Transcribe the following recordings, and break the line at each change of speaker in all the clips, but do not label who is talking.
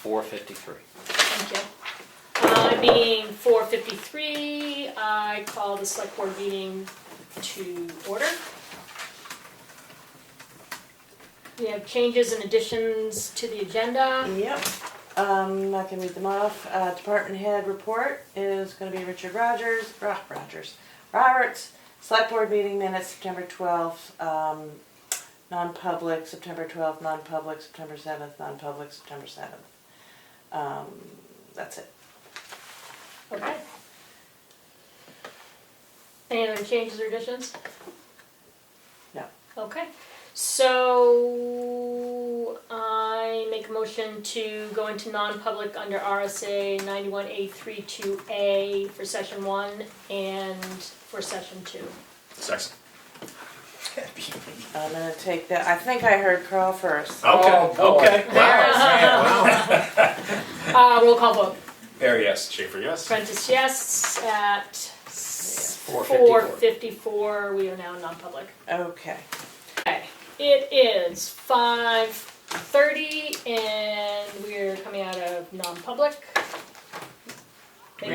4:53.
Thank you. Being 4:53, I call the select board meeting to order. We have changes and additions to the agenda.
Yep, I can read them off. Department head report is gonna be Richard Roberts. Select board meeting minutes, September 12th, non-public, September 12th, non-public, September 7th, non-public, September 7th. That's it.
Okay. Any other changes or additions?
No.
Okay. So I make a motion to go into non-public under RSA 91A32A for session 1 and for session 2.
Section.
I'm gonna take that, I think I heard Carl first.
Okay,
boy.
okay. Wow.
Roll call vote.
Barry, yes. Schaefer, yes.
Prentice, yes. At
4:54.
4:54, we are now non-public.
Okay.
Okay. It is 5:30 and we're coming out of non-public. Make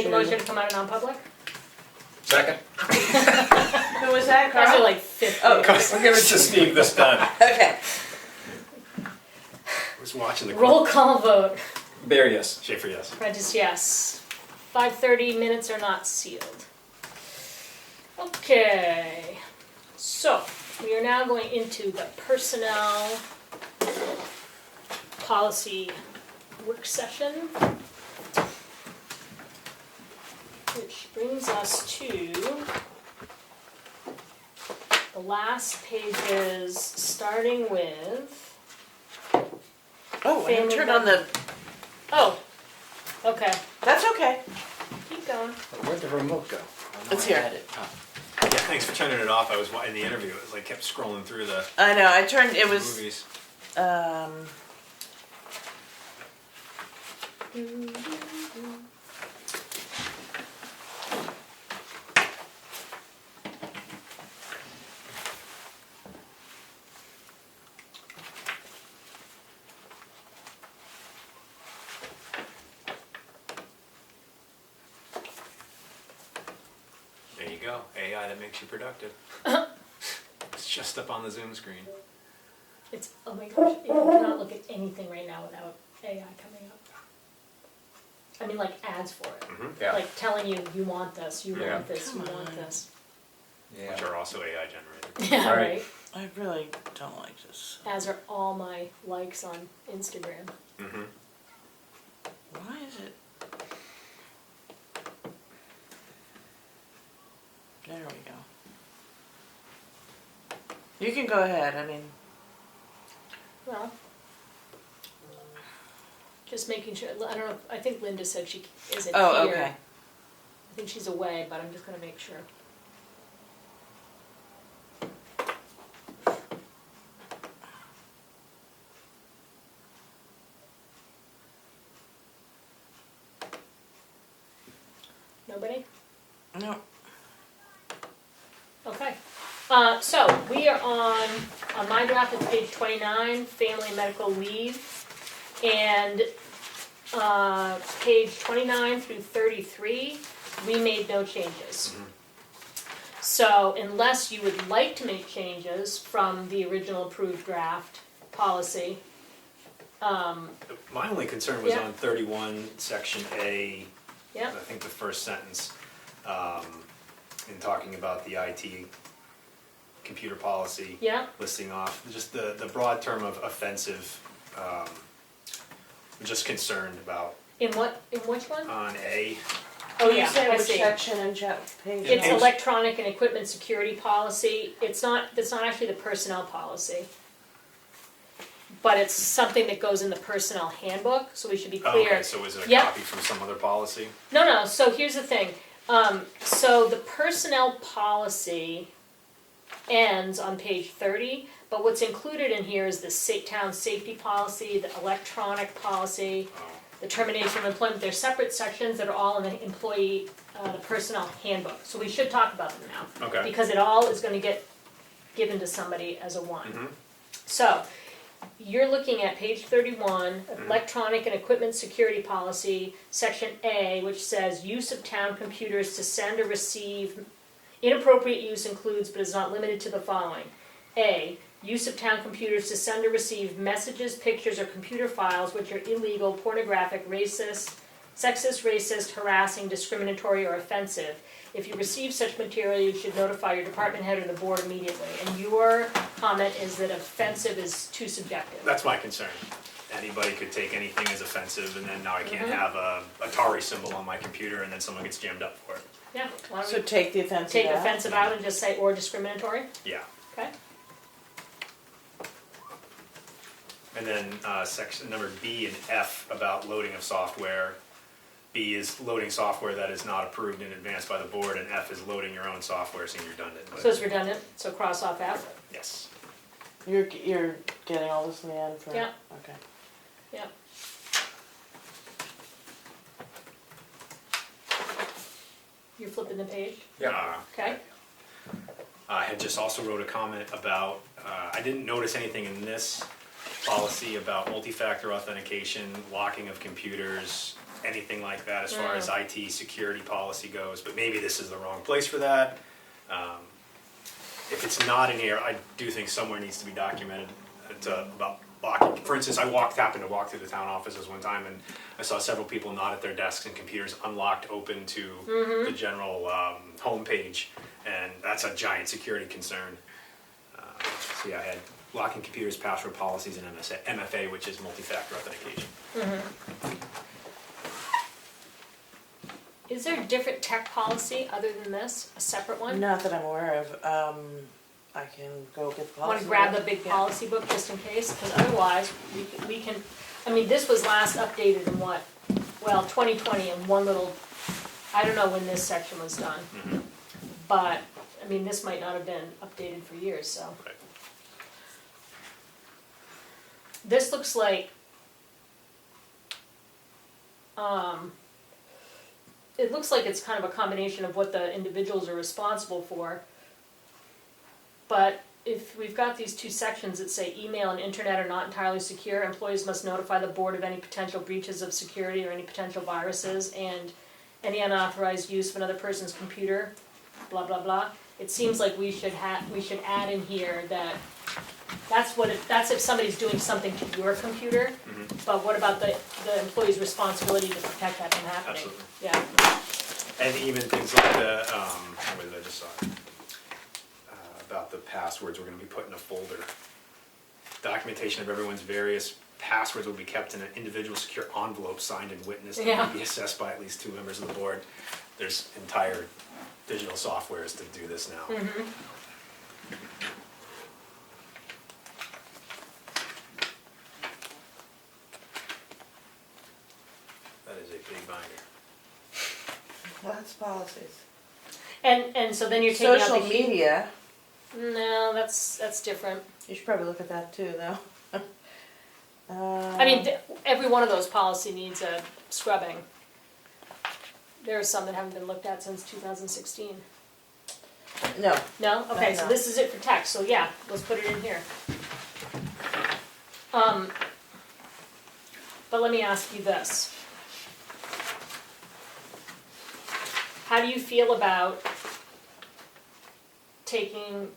a motion to come out of non-public.
Second.
Who was that,
Guys
Carl?
are like 50.
Oh,
We'll give it to Steve this time.
Okay.
Who's watching the
Roll call vote.
Barry, yes. Schaefer, yes.
Prentice, yes. 5:30 minutes are not sealed. Okay. So, we are now going into the personnel policy work session, which brings us to the last pages, starting with...
Oh, I haven't
Family
turned on the,
Oh, okay.
that's okay.
Keep going.
Where'd the remote go?
It's here.
Yeah, thanks for turning it off. I was in the interview. It was like kept scrolling through the
I know, I turned, it was,
movies. There you go. AI that makes you productive. It's just up on the Zoom screen.
It's, oh my gosh, you cannot look at anything right now without AI coming up. I mean, like ads for it.
Yeah.
Like telling you, you want this, you
Yeah.
want this,
Come
you want
on.
this.
Yeah.
Which are also AI generated.
Yeah,
Right.
right.
I really don't like this.
As are all my likes on Instagram.
Mm-hmm.
Why is it? There we go. You can go ahead, I mean,
Well, just making sure, I don't know, I think Linda said she isn't here.
oh, okay.
I think she's away, but I'm just gonna make sure. Nobody?
No,
Okay. So we are on my draft it's page 29, family and medical leave. And page 29 through 33, we made no changes. So unless you would like to make changes from the original approved draft policy,
My only concern was
Yeah.
on 31, section A.
yeah,
I think the first sentence, in talking about the IT computer policy.
yeah,
Listing off, just the broad term of offensive, I'm just concerned about
in which one?
on A.
Oh
you
yeah,
say
I
which
see.
section and page?
It's
Yeah.
electronic and equipment security policy. That's not actually the personnel policy. But it's something that goes in the personnel handbook, so we should be
Oh,
clear.
okay, so is it a
Yep.
copy from some other policy?
No, so here's the thing. So the personnel policy ends on page 30, but what's included in here is the town safety policy, the electronic policy,
Oh,
the termination of employment. They're separate sections that are all in the employee, the personnel handbook. So we should talk about them now.
okay.
Because it all is gonna get given to somebody as a one.
Mhm.
So, you're looking at page 31, electronic and equipment security policy, section A, which says use of town computers to send or receive. Inappropriate use includes but is not limited to the following. A, use of town computers to send or receive messages, pictures, or computer files which are illegal, pornographic, racist, sexist, racist, harassing, discriminatory, or offensive. If you receive such material, you should notify your department head or the board immediately. And your comment is that offensive is too subjective.
That's my concern. Anybody could take anything as offensive, and then now I can't have a Atari symbol on my computer, and then someone gets jammed up for it.
Yeah, why don't
So
we
take the offensive
take
out.
offensive out and just say or discriminatory?
Yeah.
Okay.
And then section number B and F about loading of software. B is loading software that is not approved in advance by the board, and F is loading your own software, seems redundant. But
So it's redundant, so cross off F?
yes.
You're getting all this in the end for?
Yeah.
Okay.
Yeah. You're flipping the page? Okay.
I had just also wrote a comment about, I didn't notice anything in this policy about multi-factor authentication, locking of computers, anything like that as far as IT security policy goes, but maybe this is the wrong place for that. If it's not in here, I do think somewhere needs to be documented about locking. For instance, happened to walk through the town offices one time, and I saw several people not at their desks and computers unlocked open to the general home page, and that's a giant security concern. So yeah, I had locking computers, password policies, and MFA, which is multi-factor authentication.
Is there a different tech policy other than this, a separate one?
Not that I'm aware of. I can go get the policy.
Want to grab the
book.
big
Yeah.
policy book just in case, because otherwise, we can, I mean, this was last updated in what? Well, 2020 in one little, I don't know when this section was done. But, I mean, this might not have been updated for years, so.
Right.
This looks like, it looks like it's kind of a combination of what the individuals are responsible for. But if we've got these two sections that say email and internet are not entirely secure, employees must notify the board of any potential breaches of security or any potential viruses and any unauthorized use of another person's computer, blah, blah, blah. It seems like we should add in here that that's if somebody's doing something to your computer, but what about the employee's responsibility to protect that from happening?
Absolutely.
Yeah.
And even things like the, what did I just saw? About the passwords we're gonna be put in a folder. Documentation of everyone's various passwords will be kept in an individual secure envelope signed and witnessed and
Yeah.
will be assessed by at least 2 members of the board. There's entire digital softwares to do this now. That is a big binder.
Lots of policies.
And so then you're taking out the
Social media.
No, that's different.
You should probably look at that too, though.
I mean, every one of those policy needs a scrubbing. There are some that haven't been looked at since 2016.
No.
No? Okay, so
No.
this is it for text, so yeah, let's put it in here. But let me ask you this. How do you feel about taking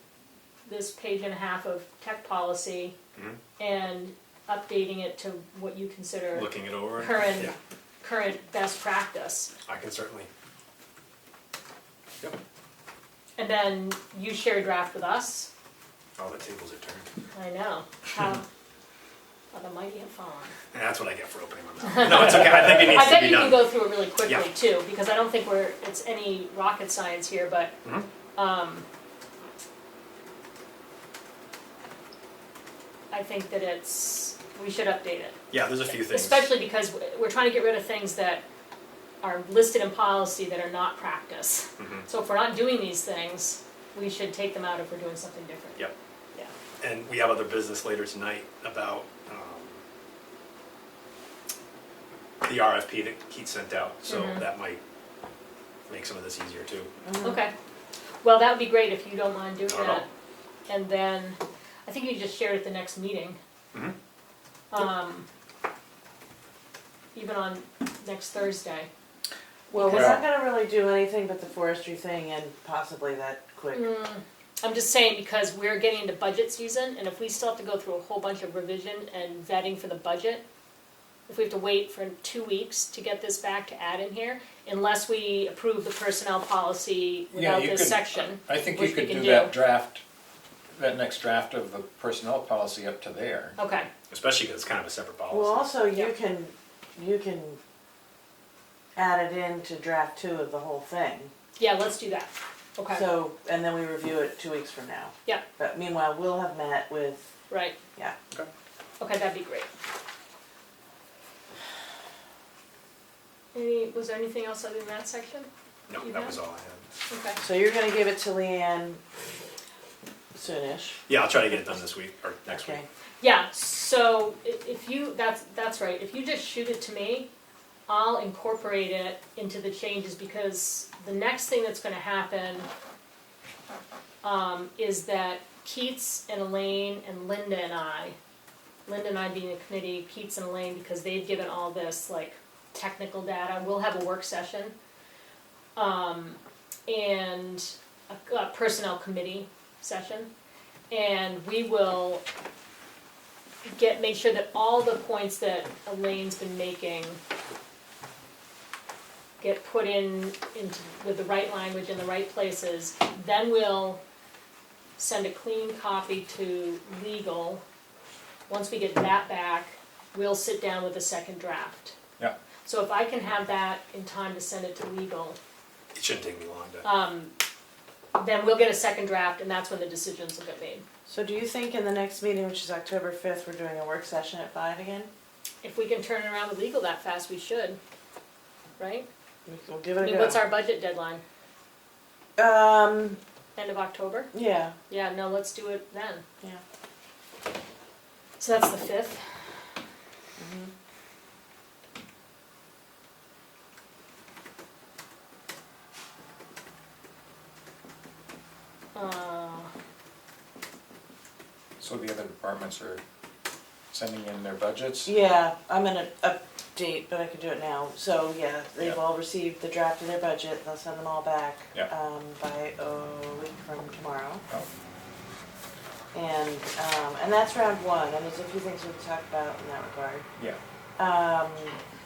this page and a half of tech policy and updating it to what you consider
Looking it over.
current
Yeah,
current best practice?
I can certainly. Yep.
And then you share a draft with us.
All the tables are turned.
I know. How the mighty have fallen.
And that's what I get for opening my mouth. No, it's okay. I think it needs
I
to
bet
be
you can
done.
go through it really quickly
Yeah.
too, because I don't think it's any rocket science here, but I think that we should update it.
Yeah, there's a few things.
Especially because we're trying to get rid of things that are listed in policy that are not practice. So if we're not doing these things, we should take them out if we're doing something different.
Yep.
Yeah.
And we have other business later tonight about the RFP that Keith sent out, so that might make some of this easier too.
Okay. Well, that would be great if you don't mind doing
Not at
that.
all.
And then, I think you just shared at the next meeting. even on next Thursday.
Well, we're
Because-
not gonna really do anything but the forestry thing and possibly that quick.
I'm just saying because we're getting into budget season, and if we still have to go through a whole bunch of revision and vetting for the budget, if we have to wait for 2 weeks to get this back to add in here, unless we approve the personnel policy without
you
this
could-
section,
I think you
which we
could
can
do that draft, that next draft of the personnel policy up to there.
Okay,
Especially because it's kind of a separate policy.
Well, also,
Yeah.
you can add it into draft 2 of the whole thing.
yeah, let's do that. Okay,
So, and then we review it 2 weeks from now.
Yeah.
But meanwhile, we'll have met with,
right.
yeah.
Okay, that'd be great. Was there anything else other than that section?
No,
You
that
have?
was all I had.
Okay.
So you're gonna give it to Leanne soonish.
Yeah, I'll try to get it done this week, or next week.
Okay.
Yeah, so if you, that's right, if you just shoot it to me, I'll incorporate it into the changes, because the next thing that's gonna happen is that Keats and Elaine and Linda and I being the committee, Keats and Elaine, because they've given all this like technical data, we'll have a work session. And a personnel committee session, and we will make sure that all the points that Elaine's been making get put into with the right language in the right places. Then we'll send a clean copy to legal. Once we get that back, we'll sit down with the second draft.
Yeah.
So if I can have that in time to send it to legal,
It shouldn't take me long to.
then we'll get a second draft, and that's when the decisions will get made.
So do you think in the next meeting, which is October 5th, we're doing a work session at 5 again?
If we can turn it around with legal that fast, we should, right?
We'll give it
I
a
mean,
go.
what's our budget deadline?
Um,
End of October?
yeah,
Yeah, no, let's do it then.
yeah.
So that's the 5th.
Mhm.
So the other departments are sending in their budgets?
Yeah, I'm gonna update, but I can do it now. So, yeah, they've
Yeah.
all received the draft of their budget, they'll send them all back,
Yeah.
by a week from tomorrow.
Oh,
And that's round 1, and there's a few things we've talked about in that regard.
yeah,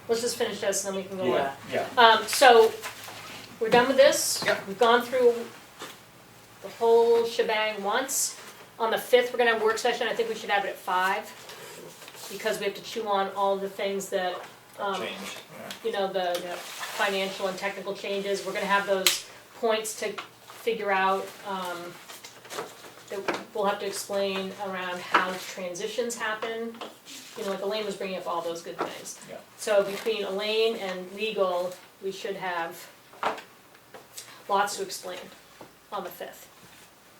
Let's just finish this, and then we can go on.
Yeah.
yeah.
So, we're done with this.
Yep.
We've gone through the whole shebang once. On the 5th, we're gonna have a work session. I think we should have it at 5, because we have to chew on all the things that,
Change, yeah.
you know, the financial and technical changes. We're gonna have those points to figure out, that we'll have to explain around how transitions happen. You know, like Elaine was bringing up all those good things.
Yeah.
So between Elaine and legal, we should have lots to explain on the 5th.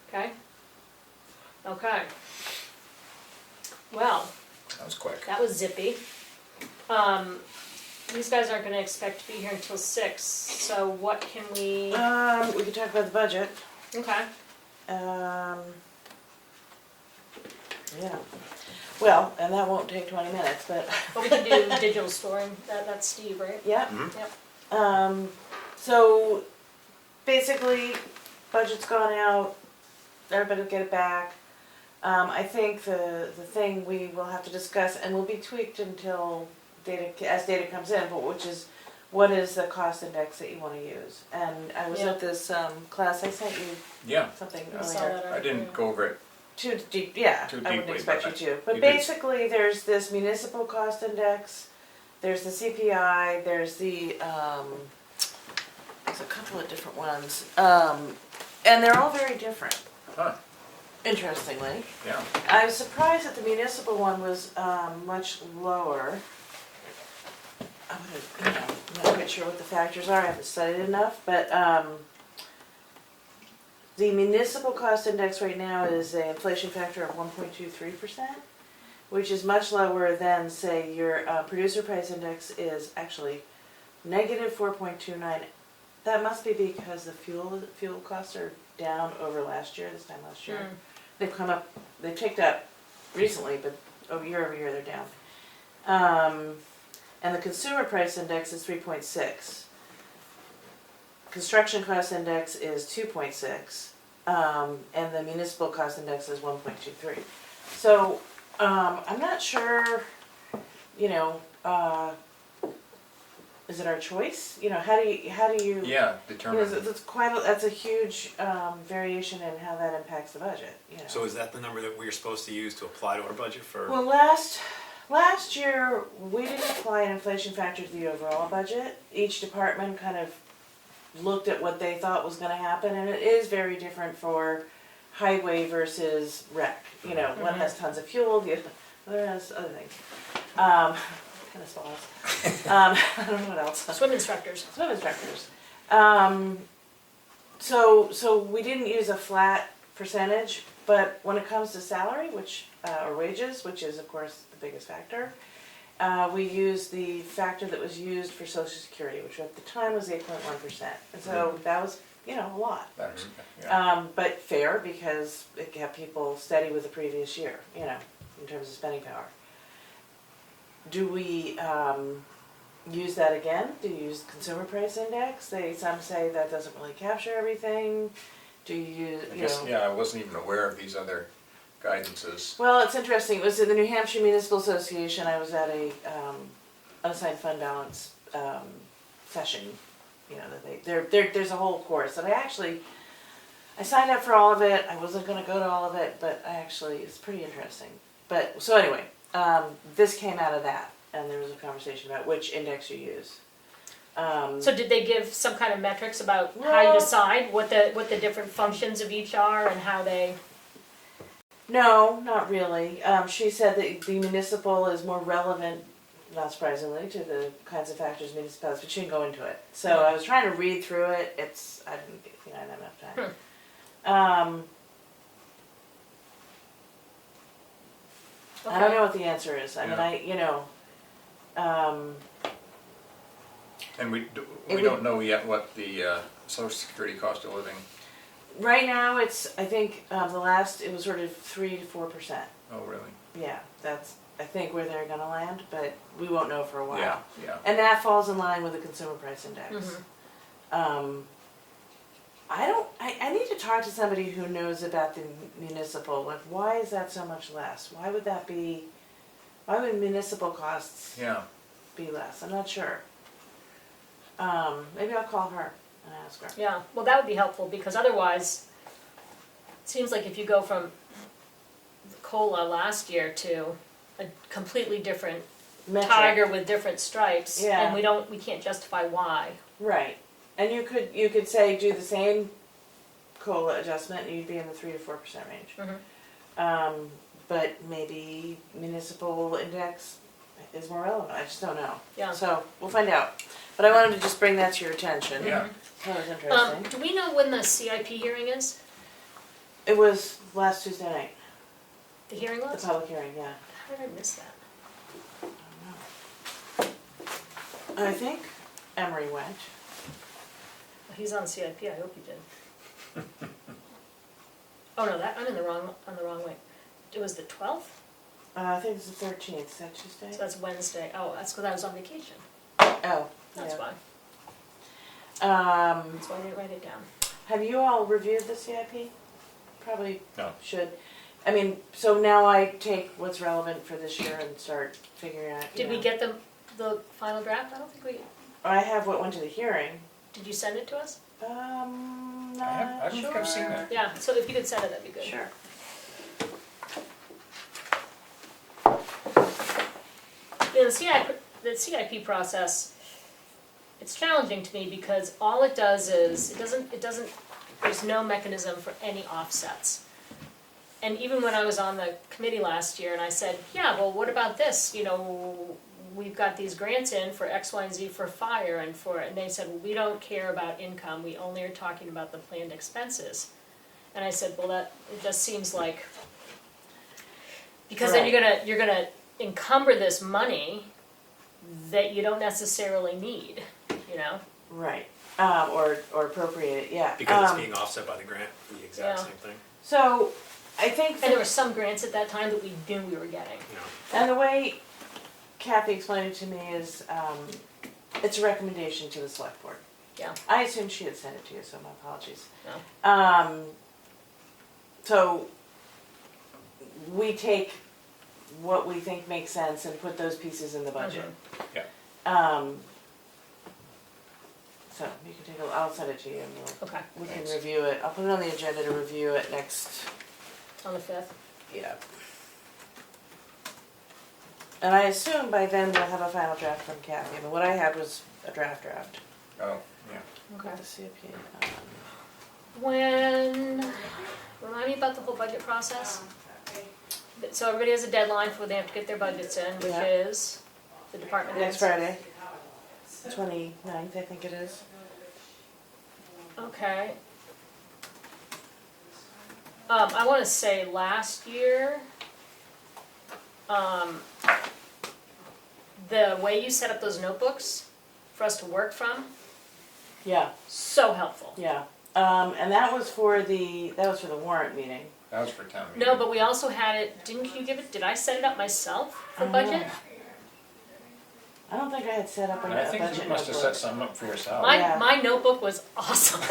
Okay? Okay. Well,
That was quick.
that was zippy. These guys aren't gonna expect to be here until 6, so what can we,
We can talk about the budget.
okay,
Yeah. Well, and that won't take 20 minutes, but,
but we can do digital storing, that's Steve, right?
yeah.
Mhm.
Yep.
So, basically, budget's gone out, everybody will get it back. I think the thing we will have to discuss, and will be tweaked until as data comes in, but which is, what is the cost index that you wanna use? And I was
Yeah.
at this, class, I sent you
Yeah,
something
We saw
earlier.
that
I
already,
didn't
yeah.
go over it.
Too deep, yeah,
Too
I wouldn't
deeply,
expect
but
you to. But
you could-
basically, there's this municipal cost index, there's the CPI, there's the, there's a couple of different ones. And they're all very different,
Huh,
interestingly.
yeah.
I was surprised that the municipal one was, much lower. I'm not quite sure what the factors are, I haven't studied enough, but, the municipal cost index right now is an inflation factor of 1.23%, which is much lower than, say, your producer price index is actually negative 4.29. That must be because the fuel costs are down over this time last year.
Mm.
They've ticked up recently, but year over year they're down. And the consumer price index is 3.6. Construction cost index is 2.6, and the municipal cost index is 1.23. So, I'm not sure, you know, is it our choice? You know, how do you,
Yeah,
you know,
determine.
that's a huge, variation in how that impacts the budget, you know.
So is that the number that we're supposed to use to apply to our budget for?
Well, last year, we didn't apply an inflation factor to the overall budget. Each department kind of looked at what they thought was gonna happen, and it is very different for highway versus rec. You know, one has tons of fuel, the other has other things. Kind of spas. I don't know what else.
Swim instructors.
Swim instructors. So we didn't use a flat percentage, but when it comes to salary, which, or wages, which is of course the biggest factor, we used the factor that was used for Social Security, which at the time was 8.1%. And so that was, you know, a lot.
That's, yeah.
But fair because it kept people steady with the previous year, you know, in terms of spending power. Do we use that again? Do you use consumer price index? Some say that doesn't really capture everything. Do you use,
I
you
guess,
know?
yeah, I wasn't even aware of these other guidances.
Well, it's interesting. It was in the New Hampshire Municipal Association. I was at a unassigned fund balance session. You know, that there's a whole course, and I signed up for all of it. I wasn't going to go to all of it, but it's pretty interesting. But so anyway, this came out of that, and there was a conversation about which index you use.
So did they give some kind of metrics about how you decide what the different functions of each are and how they?
No, not really. She said that the municipal is more relevant, not surprisingly, to the kinds of factors municipalities, but she didn't go into it. So I was trying to read through it. I didn't have enough time. I don't know what the answer is. I mean,
And we
would-
don't know yet what the Social Security cost of living.
right now it's, I think, it was sort of 3 to 4%.
Oh, really?
Yeah, that's, I think, where they're gonna land, but we won't know for a while.
Yeah, yeah.
And that falls in line with the consumer price index. I need to talk to somebody who knows about the municipal, like, why is that so much less? Why would municipal costs
Yeah.
be less? I'm not sure. Maybe I'll call her and ask her.
Yeah, well, that would be helpful because otherwise, it seems like if you go from the COLA last year to a completely different
Metric.
tiger with different stripes,
Yeah.
and we can't justify why.
Right. And you could say do the same COLA adjustment and you'd be in the 3 to 4% range. But maybe municipal index is more relevant. I just don't know.
Yeah.
So we'll find out. But I wanted to just bring that to your attention.
Yeah.
That was interesting.
Do we know when the CIP hearing is?
It was last Tuesday night,
The hearing
the
was?
public hearing, yeah.
How did I miss that?
I think Emery went.
Well, he's on CIP, I hope he did. Oh no, I'm on the wrong way. It was the 12th?
I think it's the 13th, is that Tuesday?
So that's Wednesday. Oh, that's because I was on vacation.
Oh,
That's
yeah.
why.
Um,
That's why I didn't write it down.
have you all reviewed the CIP? Probably
No.
should. I mean, so now I take what's relevant for this year and start figuring out.
Did we get the final draft? I don't think we.
I have what went to the hearing.
Did you send it to us?
Not
I don't
sure.
think I've seen that.
Yeah. So if you could send it, that'd be good.
Sure.
Yeah, the CIP process, it's challenging to me because all it does is, there's no mechanism for any offsets. And even when I was on the committee last year and I said, yeah, well, what about this? You know, we've got these grants in for X, Y, and Z for fire and they said, well, we don't care about income, we only are talking about the planned expenses. And I said, well, it just seems like, because then you're gonna encumber this money that you don't necessarily need, you know?
Right. Or appropriate it, yeah.
Because it's being offset by the grant for the exact
Yeah.
same thing.
So I think
And there were some grants at that time that we knew we were getting.
You know.
and the way Kathy explained it to me is, it's a recommendation to the select board.
Yeah.
I assumed she had sent it to you, so my apologies.
No.
So we take what we think makes sense and put those pieces in the budget.
Yeah.
So you can take I'll send it to you and
Okay,
we can
Thanks.
review it. I'll put it on the agenda to review it next,
on the 5th.
yeah. And I assume by then we'll have a final draft from Kathy. I mean, what I had was a draft.
Oh, yeah.
Okay.
The CIP.
Remind me about the whole budget process? So everybody has a deadline for when they have to get their budgets in, which
Yeah.
is the department
Next
heads.
Friday, 29th, I think it is.
Okay. I wanna say last year, the way you set up those notebooks for us to work from,
Yeah,
so helpful.
yeah. And that was for the warrant meeting.
That was for town meeting.
No, but we also had it, didn't you give it, did I set it up myself for budget?
I don't think I had set up a
And
budget
I think you must have
notebook.
set some up for yourself.
Yeah.
My notebook was awesome.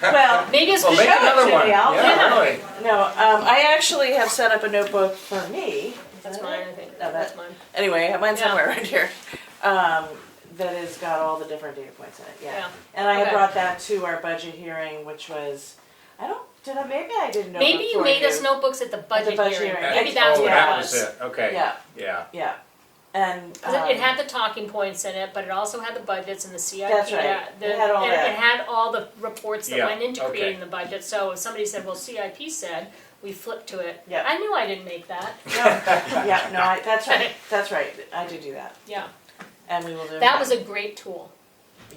Well,
Maybe it's
Well,
because
make
show it
another
to
one.
me, I'll-
Yeah, really.
no, I actually have set up a notebook for me.
that's mine, I think.
No,
That's mine.
Anyway, I have mine
Yeah.
somewhere right here. That has got all the different data points in it, yeah.
Yeah.
And I had
Okay.
brought that to our budget hearing, which was, maybe I didn't know.
Maybe you made us notebooks at the budget
budget
hearing.
hearing.
Maybe
Oh,
that's what
that
it was.
it, okay.
Yeah.
Yeah.
Yeah, and.
Because it had the talking points in it, but it also had the budgets and the CIP.
That's right. It had all
and
that.
it had all the reports that
Yeah,
went into
okay.
creating the budget. So if somebody said, well, CIP said, we flipped to it.
Yeah.
I knew I didn't make that.
That's right, I do that,
Yeah.
and we will do it.
That
again.
was a great tool.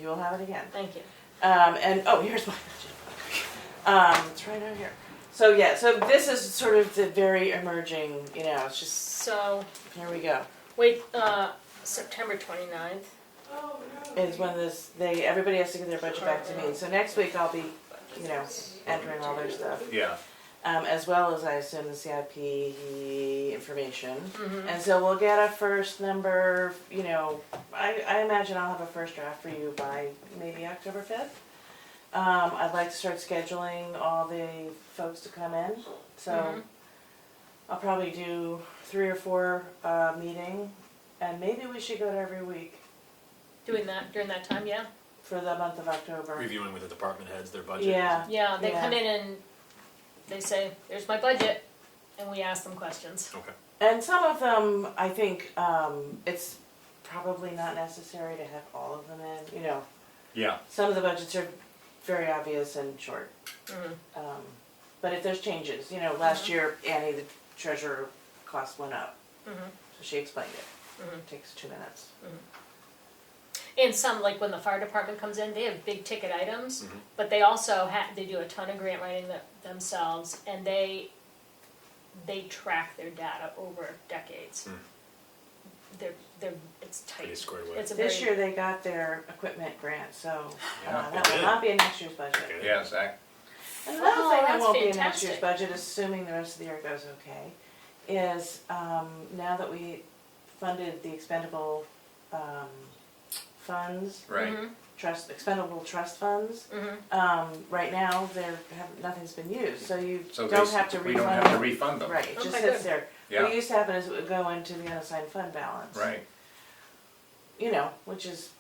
You will have it again.
Thank you.
And, here's my budget. It's right over here. So this is sort of the very emerging, it's just,
So,
here we go.
wait, September 29th.
Is when everybody has to get their budget back to me. So next week I'll be, entering all their stuff.
Yeah.
As well as I assume the CIP information.
Mm-hmm.
And so we'll get a first number, I imagine I'll have a first draft for you by maybe October 5th. I'd like to start scheduling all the folks to come in. So
Mhm.
I'll probably do 3 or 4 meeting, and maybe we should go to every week
Doing that during that time, yeah?
for the month of October.
Reviewing with the department heads their budget.
Yeah.
Yeah, they
Yeah.
come in and they say, there's my budget, and we ask them questions.
Okay.
And some of them, I think, it's probably not necessary to have all of them in,
Yeah.
Some of the budgets are very obvious and short.
Mhm.
But if there's changes, last year Annie, the treasurer, cost went up,
Mhm.
so she explained it.
Mhm.
It takes 2 minutes.
And some, like when the fire department comes in, they have big ticket items,
Mhm.
but they also they do a ton of grant writing themselves, and they track their data over decades.
Mm.
It's
Pretty
tight.
squared away.
It's a
This
very,
year they got their equipment grant, so
Yeah,
that will not be in next year's budget.
Okay.
Yeah, Zach.
And another
Oh,
thing that
that's
won't be in next year's
fantastic.
budget, assuming the rest of the year goes okay, is now that we funded the expendable funds,
Right.
Mhm,
expendable trust funds,
mhm.
right now nothing's been used, so you
So
don't have to
we don't
refund
have to
it.
refund them.
Right, it just
Okay,
sits
good.
there.
Yeah.
What used to happen is it would go into the unassigned fund balance.
Right.
Which is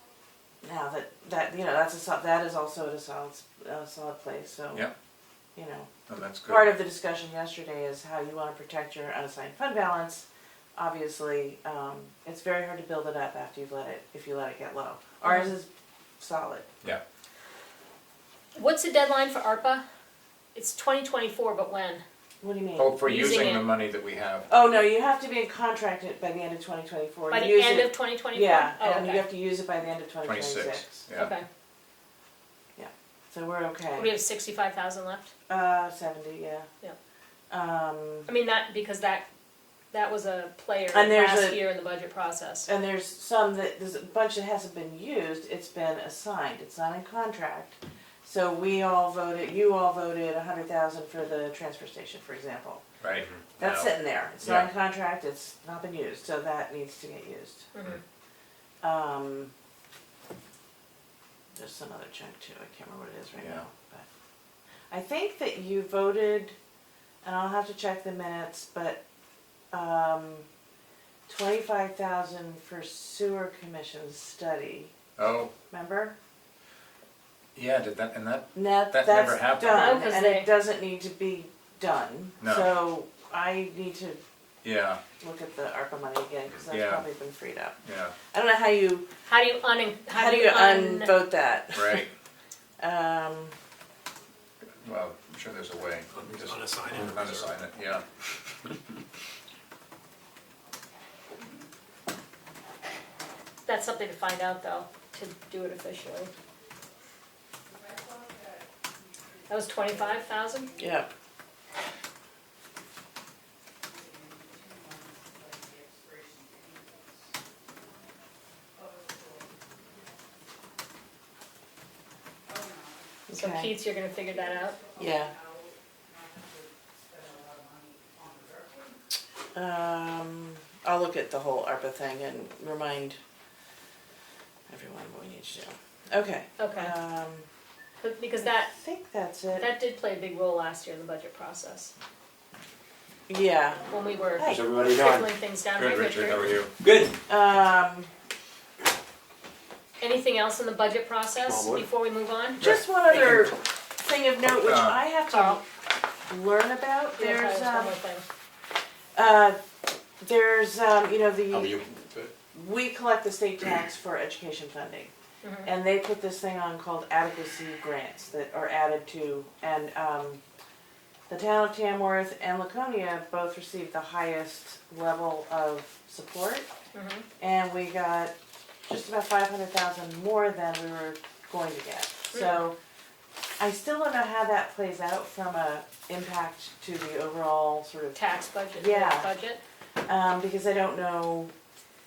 now that is also at a solid place. So
Yeah. Oh, that's good.
part of the discussion yesterday is how you want to protect your unassigned fund balance. Obviously, it's very hard to build it up after if you let it get low. Ours is solid.
Yeah.
What's the deadline for ARPA? It's 2024, but when?
What do you mean?
Oh, for
Using
using the
it.
money that we have.
Oh no, you have to be in contract by the end of 2024.
By
You
the
use
end
it-
of 2024?
Yeah,
Oh,
and
okay.
you have to use it by the end of 2026.
26. Yeah.
Okay.
So we're okay.
We have 65,000 left?
70, yeah.
Yeah.
Um,
I mean, that was a player
And there's
last
a-
year in the budget process.
and there's a bunch that hasn't been used, it's been assigned, it's not in contract. So you all voted 100,000 for the transfer station, for example.
Right.
That's
No.
sitting there, it's
Yeah.
not in contract, it's not been used, so that needs to get used.
Mhm.
There's some other chunk too, I can't remember what it is right
Yeah.
now, but. I think that you voted, and I'll have to check the minutes, but, 25,000 for sewer commission study,
Oh,
remember?
yeah, did that, and that,
That,
That
that's
never happened.
done,
No, 'cause
and
they-
it doesn't need to be done.
No.
So I need to
yeah,
look at the ARPA money again, because that's
Yeah.
probably been freed up.
yeah,
I don't know how you
How do you
unvote that.
right.
Um,
Well, I'm sure there's a way. Just
Unassign it.
Unassign it, yeah.
That's something to find out though, to do it officially. That was 25,000?
yeah.
So
Okay.
Keith, you're gonna figure that out?
Yeah. I'll look at the whole ARPA thing and remind everyone what we need to do. Okay.
Okay. But because
I
that
think that's it.
That did play a big role last year in the budget process,
Yeah.
when we were
Hey.
How's everybody doing?
trickling things down.
Good,
Hi,
Richard, how are you?
Good.
Anything else in the budget process
Small board.
before we move on?
Just one other thing of note, which I have
Carl.
to learn about.
There's
There's,
one more thing.
you know,
How are you?
we collect the state tax for education funding.
Mhm.
And they put this thing on called adequacy grants that are added to, and the town of Tamworth and Laconia both received the highest level of support.
Mhm.
And we got just about 500,000 more than we were going to get. So I still don't know how that plays out from a impact to the overall sort of,
Tax budget,
Yeah.
budget.
because I don't know,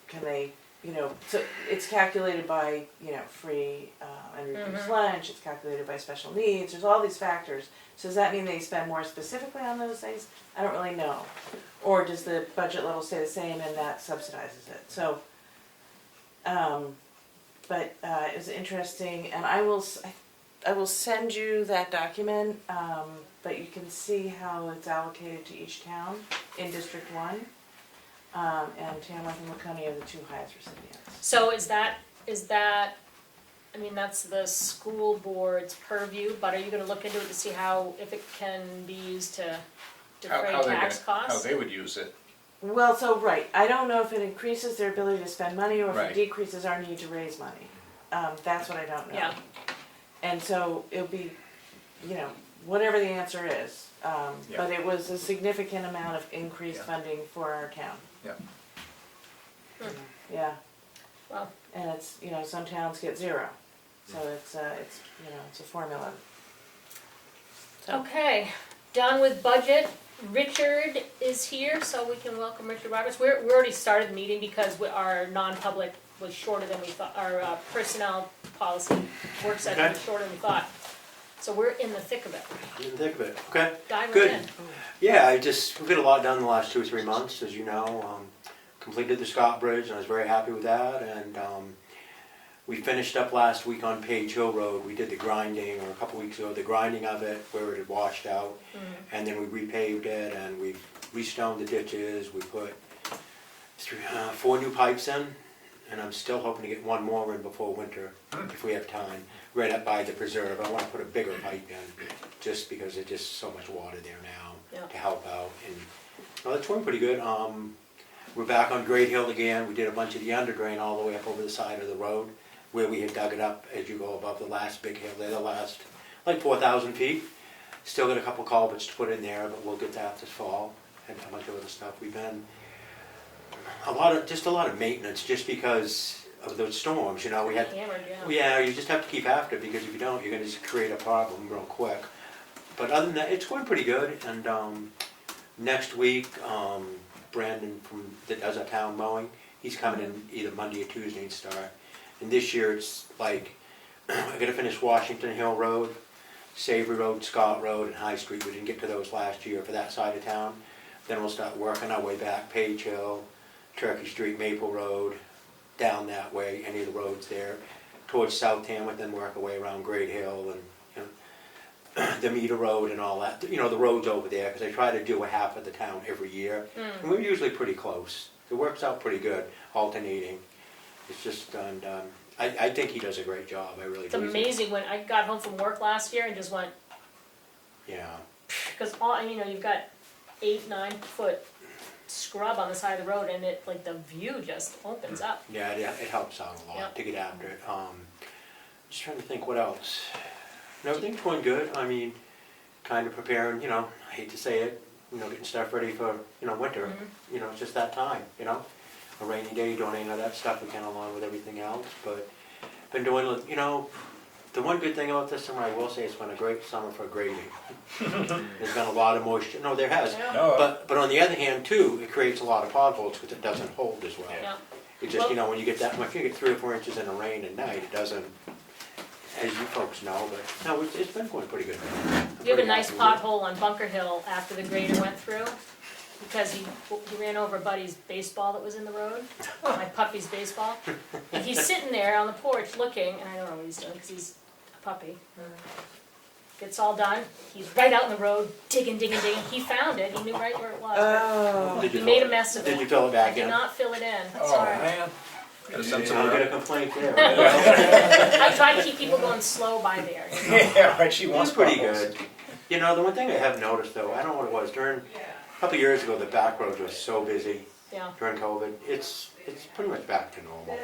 can they, you know, so it's calculated by, you know, free and reduced
Mhm.
lunch, it's calculated by special needs, there's all these factors. So does that mean they spend more specifically on those things? I don't really know. Or does the budget level stay the same and that subsidizes it? So, but it was interesting, and I will send you that document, but you can see how it's allocated to each town in District 1. And Tamworth and Laconia are the two highest recipients.
So is that, I mean, that's the school board's purview, but are you gonna look into it to see if it can be used to defray
How they're
tax
gonna, how
costs?
they would use it.
Well, so, right, I don't know if it increases their ability to spend money or if
Right.
it decreases our need to raise money. That's what I don't know.
Yeah.
And so it'll be, you know, whatever the answer is. But it was a significant amount of increased
Yeah.
funding for our town.
Yeah.
Yeah,
Well,
and it's, you know, some towns get 0, so it's, you know, it's a formula. So-
okay, done with budget. Richard is here, so we can welcome Richard Roberts. We already started the meeting because our non-public was shorter than we thought, our personnel policy work session was shorter than we thought. So we're in the thick of it.
Didn't think of it. Okay.
Dive right
Good.
in.
Yeah, we've got a lot done in the last 2 or 3 months, as you know. Completed the Scott Bridge, and I was very happy with that. And we finished up last week on Page Hill Road. We did the grinding, or a couple weeks ago, the grinding of it where it had washed out. And then we repaved it, and we restoned the ditches. We put 4 new pipes in, and I'm still hoping to get 1 more in before winter, if we have time. Right up by the preserve. I want to put a bigger pipe in, just because there's just so much water there now
Yeah.
to help out. And well, it's going pretty good. We're back on Great Hill again. We did a bunch of the underdrain all the way up over the side of the road, where we had dug it up as you go above the last big hill there, the last like 4,000 feet. Still got a couple culverts to put in there, but we'll get that this fall. And a bunch of other stuff. We've been a lot of maintenance, just because of those storms. You know, we had.
Hammered, yeah.
Yeah, you just have to keep after it, because if you don't, you're gonna just create a problem real quick. But other than that, it's going pretty good. And next week, Brandon that does our town mowing, he's coming in either Monday or Tuesday and start. And this year it's like, I gotta finish Washington Hill Road, Savory Road, Scott Road, and High Street. We didn't get to those last year for that side of town. Then we'll start working our way back, Page Hill, Turkey Street, Maple Road, down that way, any of the roads there, towards South Tamworth, then work our way around Great Hill and, the Meter Road and all that, the roads over there, because I try to do a half of the town every year. And we're usually pretty close. It works out pretty good, alternating. It's just, and I think he does a great job, I really
It's
do.
amazing when I got home from work last year and just went,
Yeah,
because you've got 8-9 foot scrub on the side of the road and it, like, the view just opens up.
yeah, it helps out a lot
Yep.
to get after it. Just trying to think what else. No, everything's going good. I mean, kind of preparing, I hate to say it, getting stuff ready for, winter. It's just that time, a rainy day, doing any of that stuff again along with everything else. But been doing, the one good thing about this summer, I will say, it's been a great summer for grading. There's been a lot of moisture. No, there has.
Yeah.
No,
But on the other hand, too, it creates a lot of potholes because it doesn't hold as well.
Yeah.
It just, when you get that much, you get 3 or 4 inches in the rain at night, it doesn't, as you folks know, but no, it's been going pretty good.
You have a nice pothole on Bunker Hill after the grader went through, because he ran over Buddy's baseball that was in the road, my puppy's baseball. And he's sitting there on the porch looking, and I don't know what he's doing, because he's a puppy. Gets all done, he's right out in the road, digging. He found it, he knew right where it was.
Oh,
Did
He
you
made
fill
a mess of it.
Did you fill it
I
back
did
in?
not fill it in,
oh,
sorry.
man.
Gotta send
I'll
some,
get a complaint there.
I try to keep people going slow by there.
Yeah, right, she
It's
wants
pretty
potholes.
good. The one thing I have noticed though, I don't know what it was, a couple of years ago, the back roads were so busy
Yeah.
during COVID. It's pretty much back to normal.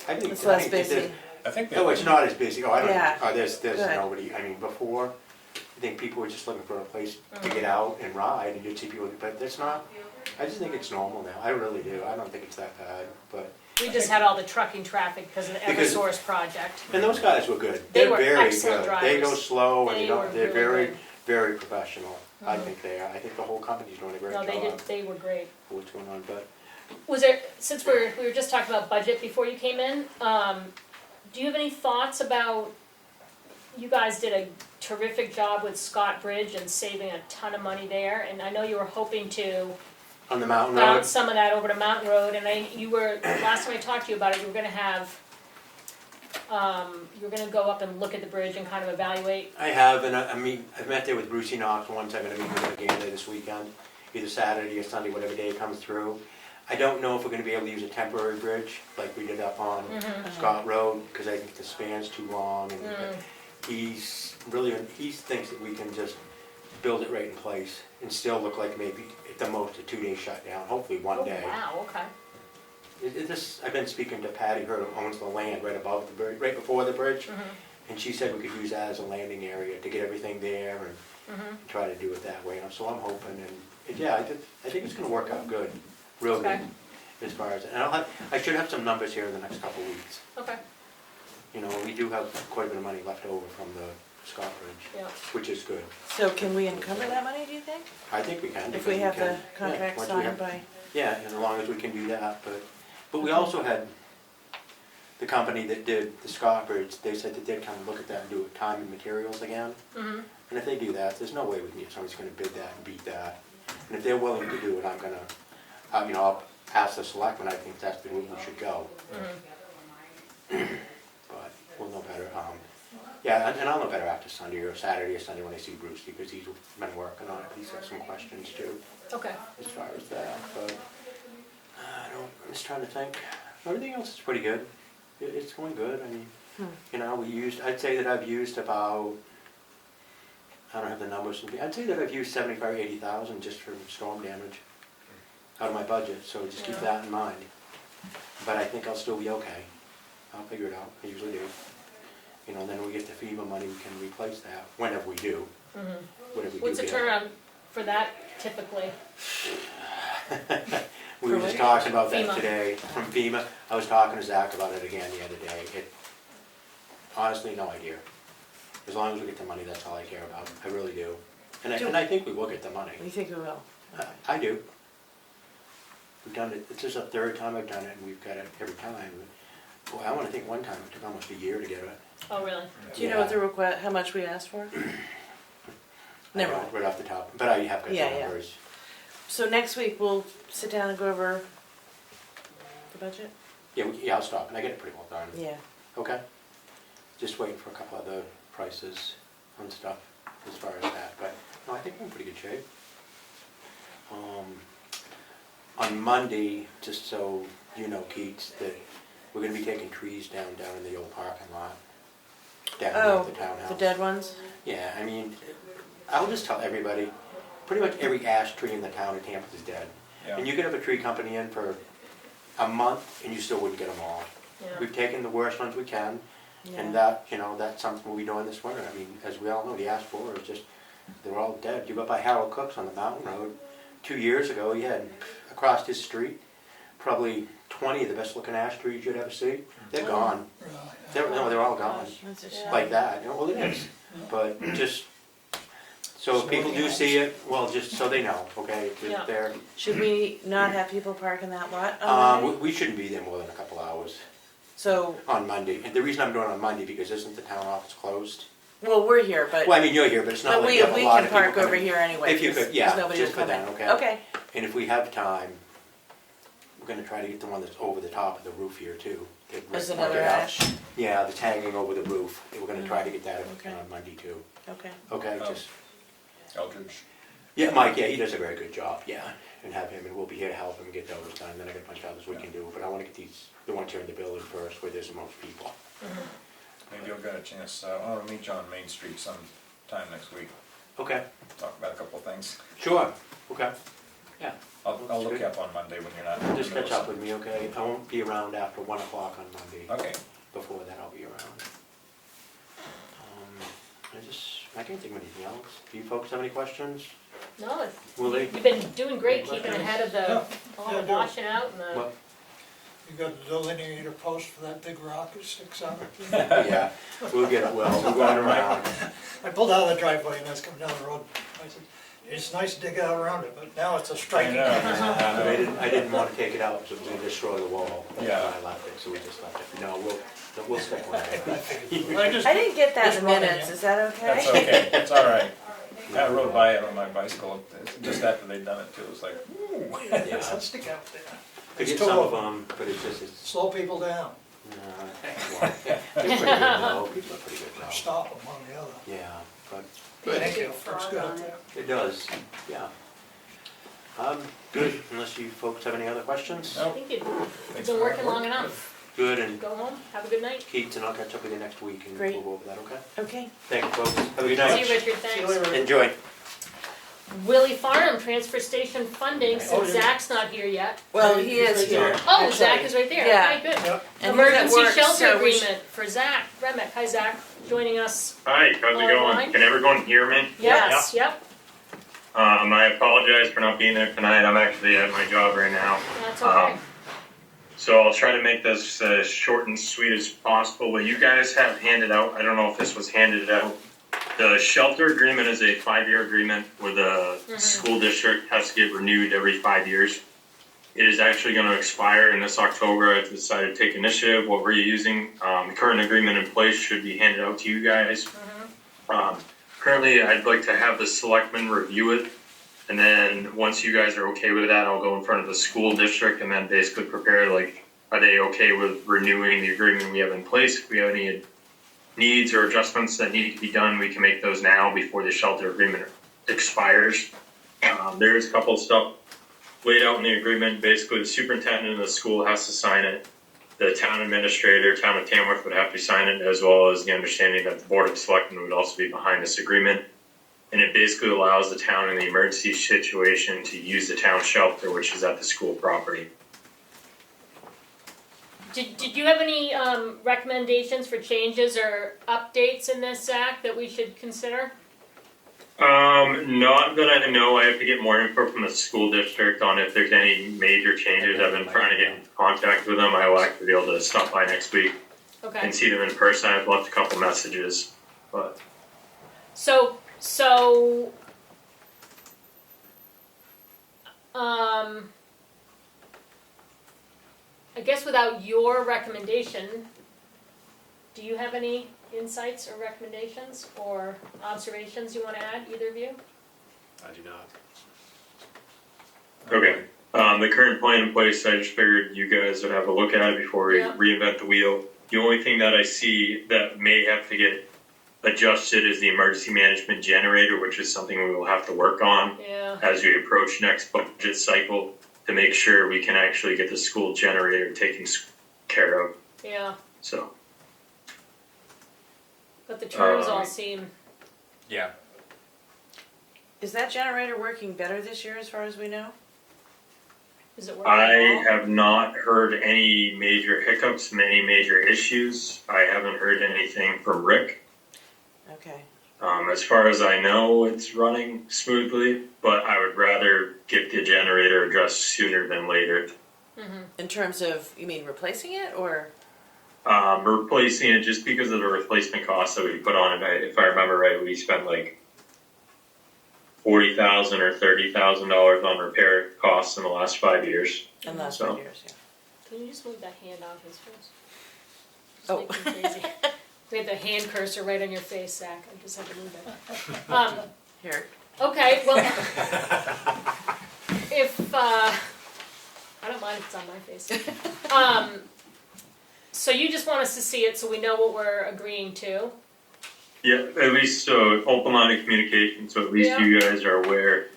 I think
it's less
there's-
busy.
I think
No, it's not as busy. Oh, I don't
Yeah.
know. There's
Good.
nobody. I mean, before, I think people were just looking for a place to get out and ride, and you'd see people, but it's not, I just think it's normal now. I really do. I don't think it's that bad, but,
We just had all the trucking traffic because of the
Because-
Eversource project.
and those guys were good.
They
They're
were
very
excellent
good. They go
drivers.
slow and
They were
they're
really
very,
good.
very professional. I think they are. I think the whole company's doing a great
No,
job
they were great.
for what's going on, but
Was there, since we were just talking about budget before you came in, do you have any thoughts about, you guys did a terrific job with Scott Bridge and saving a ton of money there, and I know you were hoping to
on the mountain road,
bounce some of that over to Mountain Road, and last time I talked to you about it, you were gonna have, you were gonna go up and look at the bridge and kind of evaluate.
I have, and I've met there with Brucey Knox once. I'm gonna meet with him again later this weekend, either Saturday or Sunday, whatever day it comes through. I don't know if we're gonna be able to use a temporary bridge like we did up on Scott Road, because I think the span's too long, and he thinks that we can just build it right in place and still look like maybe at the most a 2-day shutdown, hopefully one
Oh,
day.
wow, okay.
I've been speaking to Patty Hurd, who owns the land right above the bridge, right before the bridge, and she said we could use that as a landing area to get everything there and try to do it that way. So I'm hoping, and yeah, I think it's going to work out good, real
Okay.
good, as far as. And I should have some numbers here in the next couple of weeks.
Okay,
We do have quite a bit of money left over from the Scott Bridge,
yeah.
which is good.
So can we encumber that money, do you think?
I think we can.
If
because
we have the
can.
contract
once we
signed
have-
by,
Yeah, and as long as we can do that, but we also had the company that did the Scott Bridge, they said that they'd come and look at that and do it time and materials again.
Mm-hmm.
And if they do that, there's no way we can get somebody's gonna bid that and beat that. And if they're willing to do it, I'm gonna, I'll ask the selectmen, I think that's the route we should go. But we'll know better, yeah, and I'll know better after Sunday or Saturday or Sunday when I see Bruce, because he's been working on it, he's got some questions too,
Okay,
as far as that, but, I'm just trying to think, everything else is pretty good, it's going good, I mean, I'd say that I've used about, I don't have the numbers, I'd say that I've used 75 or 80,000 just for storm damage out of my budget, so just keep
Yeah.
that in mind. But I think I'll still be okay, I'll figure it out, I usually do. Then when we get the FEMA money, we can replace that, whenever we do, whatever we do.
what's the
get.
turnaround for that typically?
We were
For
just
what?
talking about that
FEMA.
today, from FEMA, I was talking to Zach about it again the other day, honestly, no idea. As long as we get the money, that's all I care about, I really do. And I think we will get the money,
you think we will?
I do. We've done it, it's just the third time I've done it, and we've got it every time. Boy, I wanna think one time it took almost a year to get it.
Oh, really?
Do you know what the request, how much we asked for?
I
Never
don't
mind.
Right off the top, but I have got the
Yeah, yeah.
numbers.
So next week we'll sit down and go over the budget?
Yeah, I'll stop, and I get it pretty well done.
Yeah.
Okay? Just waiting for a couple other prices on stuff as far as that, but, no, I think we're in pretty good shape. On Monday, just so you know, Keats, that we're gonna be taking trees down in the old parking lot. Down
Oh,
at the townhouse.
the dead ones?
Yeah, I mean, I'll just tell everybody, pretty much every ash tree in the town of Tamworth is dead.
Yeah.
And you could have a tree company in for a month and you still wouldn't get them all.
Yeah.
We've taken the worst ones we can, and
Yeah.
that, that's something we'll be doing this winter. I mean, as we all know, the ash borer is just, they're all dead. You go by Harold Cook's on the mountain road, 2 years ago, he had across his street, probably 20 of the best looking ash trees you'd ever see. They're gone. They're all gone.
That's a
Yeah.
shame.
Like that, well, it is, but just, so if people do see it, well, just so they know, okay?
Yeah.
That they're,
Should we not have people park in that lot on Monday?
we shouldn't be there more than a couple hours
So,
on Monday. And the reason I'm doing it on Monday, because isn't the town office closed?
well, we're here, but,
Well, I mean, you're here, but it's not
but
like
we
you have a
we
lot
can
of people
park over
coming.
here anyway.
If you
'cause-
could, yeah,
'cause nobody
just
will
for
come
then,
in.
okay?
Okay,
And if we have time, we're gonna try to get the one that's over the top of the roof here too. that
there's
Rick
another
pointed out.
ash,
Yeah, the tagging over the roof. We're gonna try to get that
Okay.
on Monday too.
okay.
Okay,
Oh.
just,
Eldridge.
yeah, Mike, yeah, he does a very good job, yeah. And have him, and we'll be here to help him get those done. Then I got a bunch of others we can do, but I wanna get the ones here in the building first, where there's the most people.
Maybe you'll get a chance, I'll meet you on Main Street sometime next week,
Okay,
talk about a couple of things.
sure, okay. Yeah,
I'll look you up on Monday when you're not.
just catch up with me, okay? I won't be around after 1 o'clock on Monday.
Okay.
Before that, I'll be around. I can't think of anything else. Do you folks have any questions?
No,
Willie?
you've been doing great keeping ahead of the, all the
Yeah,
washing out and the,
What?
You got a delineator post for that big rock that sticks out?
Yeah, we'll get it well, we're going around.
I pulled out of the driveway and I was coming down the road. I said, it's nice to dig out around it, but now it's a striking.
I didn't want to take it out, so it was gonna destroy the wall. That's
Yeah.
why I left it, so we just left it. No, we'll stick with it.
I just-
I didn't get that
Just
in
running,
minutes,
yeah.
is that okay?
That's okay, it's all right. I rode by it on my bicycle, just after they'd done it too, it was like, ooh.
Yeah,
It'll stick out there.
I get
It's
some
two
of
of
them, but it's just, it's,
Slow people down,
well, they're pretty good though. People are pretty good
or
though.
stop them on the other.
Yeah, but
Thank you, looks good up there.
it does, yeah. Good, unless you folks have any other questions?
I
Nope.
think you've
Thanks
been
for
working
your
long
work.
enough.
Good, and
Go home, have a good night.
Keith, and I'll catch up with you next week and
Great.
we'll go over that, okay?
Okay,
Thank you, folks. Have a good
See
night.
you, Richard,
See you
thanks.
later.
Enjoy.
Willie Farnham, transfer station funding,
Oh,
since
yeah.
Zach's not here yet.
well, he is here.
Oh,
actually.
Zach is right there,
Yeah.
okay, good.
Yep.
And he's at
Emergency
work,
shelter
so we should-
agreement for Zach Remick. Hi, Zach, joining us.
Hi, how's it
Online?
going? Can everyone hear me?
Yes, yep,
I apologize for not being there tonight. I'm actually at my job right now.
that's okay.
So I'll try to make this as short and sweet as possible. What you guys have handed out, I don't know if this was handed out. The shelter agreement is a 5-year agreement where the school district has to get renewed every 5 years. It is actually going to expire in this October. I've decided to take initiative. What we're using, the current agreement in place should be handed out to you guys. Currently, I'd like to have the selectmen review it. And then once you guys are okay with that, I'll go in front of the school district and then basically prepare, like, are they okay with renewing the agreement we have in place? If we have any needs or adjustments that need to be done, we can make those now before the shelter agreement expires. There is a couple of stuff laid out in the agreement. Basically, the superintendent of the school has to sign it. The town administrator, town of Tamworth, would have to sign it, as well as the understanding that the board of selectmen would also be behind this agreement. And it basically allows the town in the emergency situation to use the town shelter, which is at the school property.
Did you have any recommendations for changes or updates in this, Zach, that we should consider?
Not that I know. I have to get more info from the school district on if there's any major changes. I've been trying to get in contact with them. I will actually be able to stop by next week
Okay,
and see them in person. I've left a couple messages, but
so, I guess without your recommendation, do you have any insights or recommendations or observations you wanna add, either of you?
I do not.
Okay. The current plan in place, I just figured you guys would have a look at it before we
Yeah.
reinvent the wheel. The only thing that I see that may have to get adjusted is the emergency management generator, which is something we will have to work on
Yeah,
as we approach next budget cycle to make sure we can actually get the school generator taken care of.
yeah,
So,
but the terms all seem,
Yeah.
Is that generator working better this year as far as we know?
is it working
I
at all?
have not heard any major hiccups, any major issues. I haven't heard anything from Rick.
Okay.
As far as I know, it's running smoothly, but I would rather get the generator addressed sooner than later.
In terms of, you mean replacing it or?
Replacing it just because of the replacement costs that we put on it. If I remember right, we spent like $40,000 or $30,000 on repair costs in the last 5 years.
In the last
So.
5 years, yeah.
Can you just move that hand out of his face? Just
Oh.
make me crazy. We had the hand cursor right on your face, Zach, I just had to move it.
Here.
Okay, well, if, I don't mind if it's on my face. So you just want us to see it so we know what we're agreeing to?
Yeah, at least open line of communication, so at least
Yeah.
you guys are aware.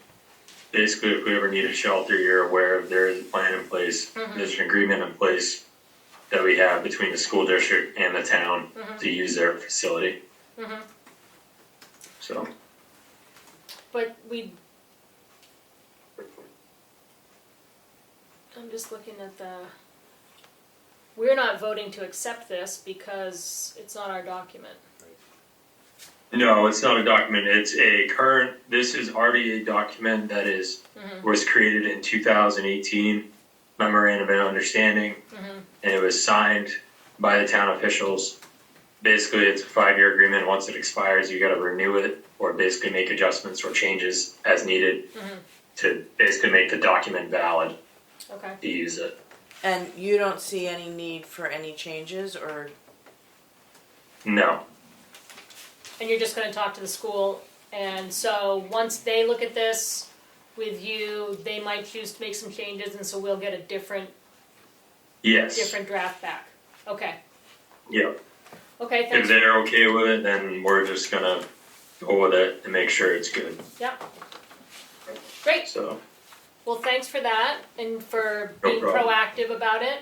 Basically, if we ever need a shelter, you're aware of there is a plan in place. There's an agreement in place that we have between the school district and the town to use their facility. So,
But I'm just looking at we're not voting to accept this because it's not our document.
no, it's not a document. It's a current. This is already a document that was created in 2018, memorandum of understanding, and it was signed by the town officials. Basically, it's a 5-year agreement. Once it expires, you got to renew it, or basically make adjustments or changes as needed to basically make the document valid
Okay.
to use it.
And you don't see any need for any changes or?
No.
And you're just gonna talk to the school, and so once they look at this with you, they might choose to make some changes, and so we'll get a different
Yes.
draft back. Okay,
Yeah.
okay,
If
thanks.
they're okay with it, then we're just gonna go with it and make sure it's good.
Yep. Great,
So.
well, thanks for that, and for
No
being
problem.
proactive about it.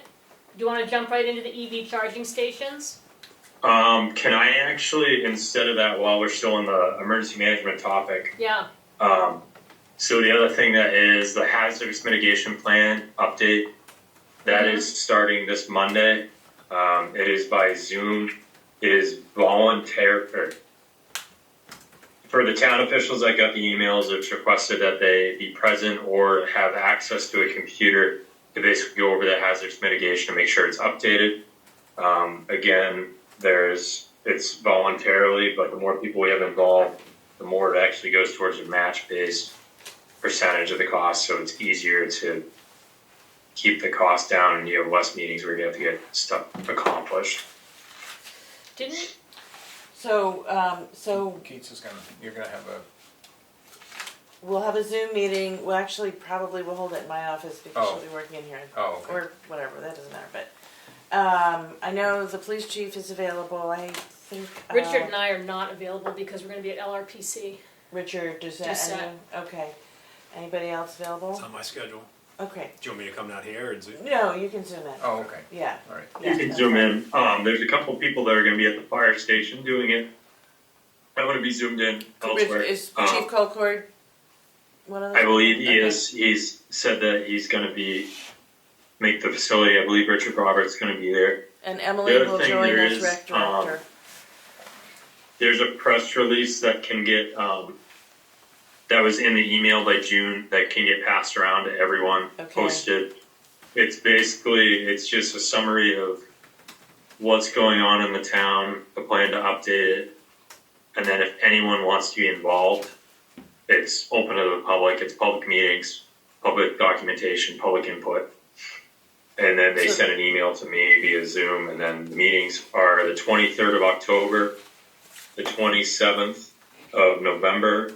Do you wanna jump right into the EV charging stations?
Can I actually, instead of that, while we're still in the emergency management topic,
Yeah,
so the other thing that is the hazardous mitigation plan update, that is starting this Monday. It is by Zoom. It is voluntary. For the town officials that got the emails, it's requested that they be present or have access to a computer to basically go over the hazardous mitigation and make sure it's updated. Again, it's voluntarily, but the more people we have involved, the more it actually goes towards a match-based percentage of the cost, so it's easier to keep the cost down and you have less meetings where you have to get stuff accomplished.
didn't,
So
Keats is you're gonna have a,
we'll have a Zoom meeting. We'll actually probably we'll hold it in my office because
Oh.
she'll be working in here.
oh, okay.
Or whatever, that doesn't matter, but, I know the police chief is available, I think.
Richard and I are not available because we're gonna be at LRPC.
Richard, Doucette,
Doucette.
anyone? Okay. Anybody else
It's
available?
on my schedule.
Okay.
Do you want me to come down here and Zoom?
No, you can Zoom in.
Oh, okay,
Yeah.
all right.
Yeah,
You can
that's
zoom
fine.
in. There's a couple people that are gonna be at the fire station doing it. I'm gonna be zoomed in elsewhere.
Is Chief Colcord one of them?
I believe he
Okay.
is. He's said that he's gonna make the facility. I believe Richard Roberts is gonna be there.
And Emily
The other
will
thing
join
there
as
is,
rec director.
There's a press release that can get, that was in the email by June that can get passed around to everyone,
Okay.
posted. It's just a summary of what's going on in the town, the plan to update it. And then if anyone wants to be involved, it's open to the public, it's public meetings, public documentation, public input. And then they
So-
send an email to me via Zoom, and then the meetings are the 23rd of October, the 27th of November,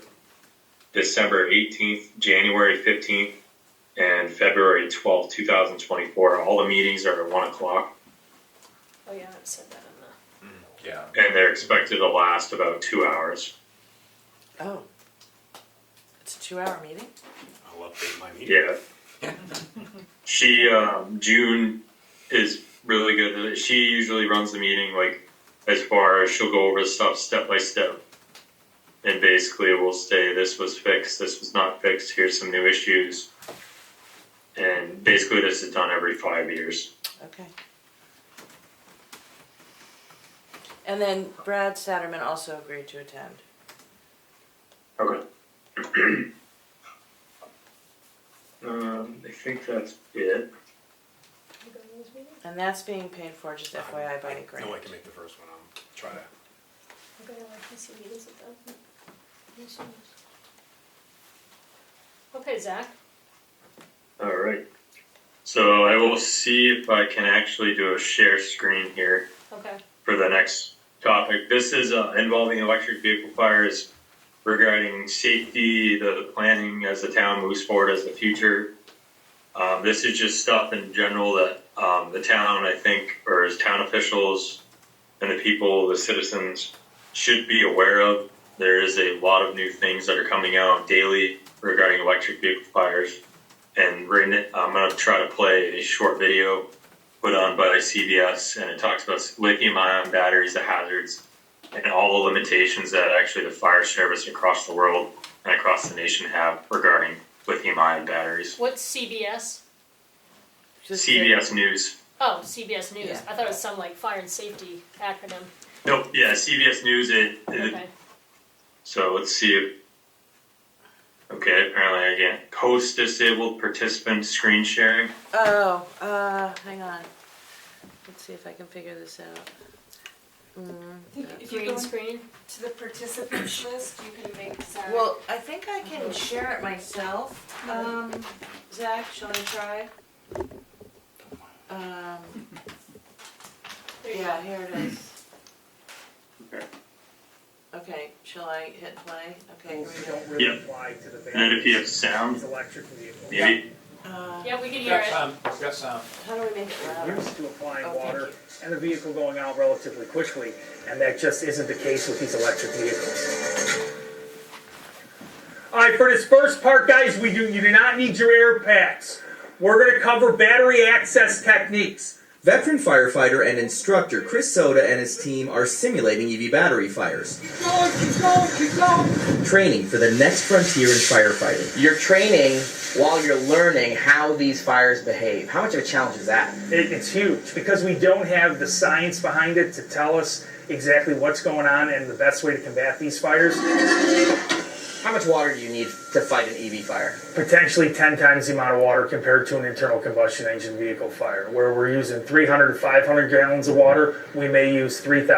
December 18th, January 15th, and February 12th, 2024. All the meetings are at 1 o'clock,
Oh, yeah, I've said that in
Yeah.
and they're expected to last about 2 hours.
Oh. It's a 2-hour meeting?
I'll update my meeting.
Yeah. She, June is really good at it. She usually runs the meeting, like, as far as she'll go over the stuff step by step. And basically it will say, this was fixed, this was not fixed, here's some new issues. And basically this is done every 5 years.
Okay. And then Brad Satterman also agreed to attend.
Okay. I think that's it.
there.
And that's being paid for, just FYI, by a grant.
No, I can make the first one. I'll try that.
Okay, well, I can see what is it though. Yes, it is. Okay, Zach.
Alright. So I will see if I can actually do a share screen here
Okay.
for the next topic. This is involving electric vehicle fires regarding safety, the planning as the town moves forward as the future. This is just stuff in general that the town, I think, or as town officials and the people, the citizens, should be aware of. There is a lot of new things that are coming out daily regarding electric vehicle fires. And I'm going to try to play a short video put on by CBS, and it talks about lithium-ion batteries, the hazards, and all the limitations that actually the fire service across the world and across the nation have regarding lithium-ion batteries.
What's CBS?
CBS News.
Oh, CBS News.
Yeah.
I thought it was some like fire and safety acronym.
Nope, yeah, CBS News.
Okay.
So let's see if. Okay, apparently I can't. Host disabled participant screen sharing.
Oh, hang on. Let's see if I can figure this out.
If you
Green
go
screen.
to the participants list, you can make Zach.
Well, I think I can share it myself. Zach, shall I try? Yeah, here it is.
Okay.
Okay, shall I hit play? Okay, here we go.
Don't really
Yeah.
apply to the
And then if you have
batteries,
sound,
these electric vehicles.
maybe.
Yeah, we can hear it.
Got sound.
How do we make it louder?
Used to applying
Oh, thank
water
you.
and the vehicle going out relatively quickly, and that just isn't the case with these electric vehicles. All right, for this first part, guys, you do not need your air packs. We're going to cover battery access techniques.
Veteran firefighter and instructor Chris Soda and his team are simulating EV battery fires.
Keep going, keep going, keep going.
Training for the next frontier in firefighting.
You're training while you're learning how these fires behave. How much of a challenge is that?
It's huge because we don't have the science behind it to tell us exactly what's going on and the best way to combat these fires.
How much water do you need to fight an EV fire?
Potentially 10 times the amount of water compared to an internal combustion engine vehicle fire. Where we're using 300 to 500 gallons of water, we may use 5,000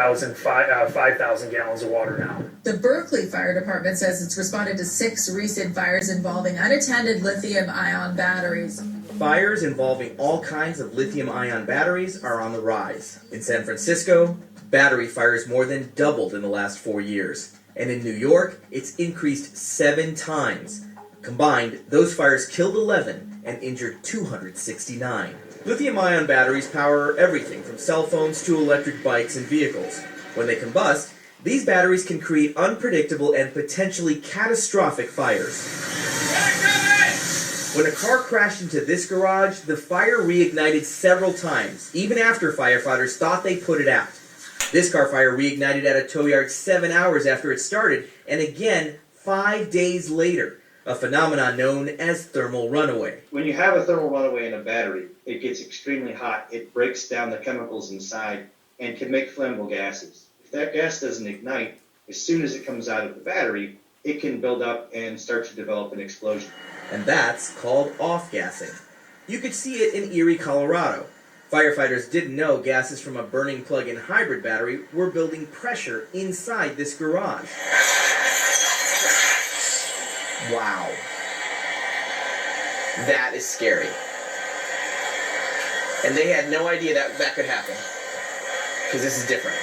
gallons of water now.
The Berkeley Fire Department says it's responded to 6 recent fires involving unattended lithium-ion batteries.
Fires involving all kinds of lithium-ion batteries are on the rise. In San Francisco, battery fires more than doubled in the last 4 years. And in New York, it's increased 7 times. Combined, those fires killed 11 and injured 269. Lithium-ion batteries power everything from cell phones to electric bikes and vehicles. When they combust, these batteries can create unpredictable and potentially catastrophic fires. When a car crashed into this garage, the fire reignited several times, even after firefighters thought they put it out. This car fire reignited at a tow yard 7 hours after it started, and again 5 days later, a phenomenon known as thermal runaway.
When you have a thermal runaway in a battery, it gets extremely hot. It breaks down the chemicals inside and can make flammable gases. If that gas doesn't ignite, as soon as it comes out of the battery, it can build up and start to develop an explosion.
And that's called off-gassing. You could see it in Erie, Colorado. Firefighters didn't know gases from a burning plug-in hybrid battery were building pressure inside this garage.
Wow. That is scary. And they had no idea that could happen. Because this is different.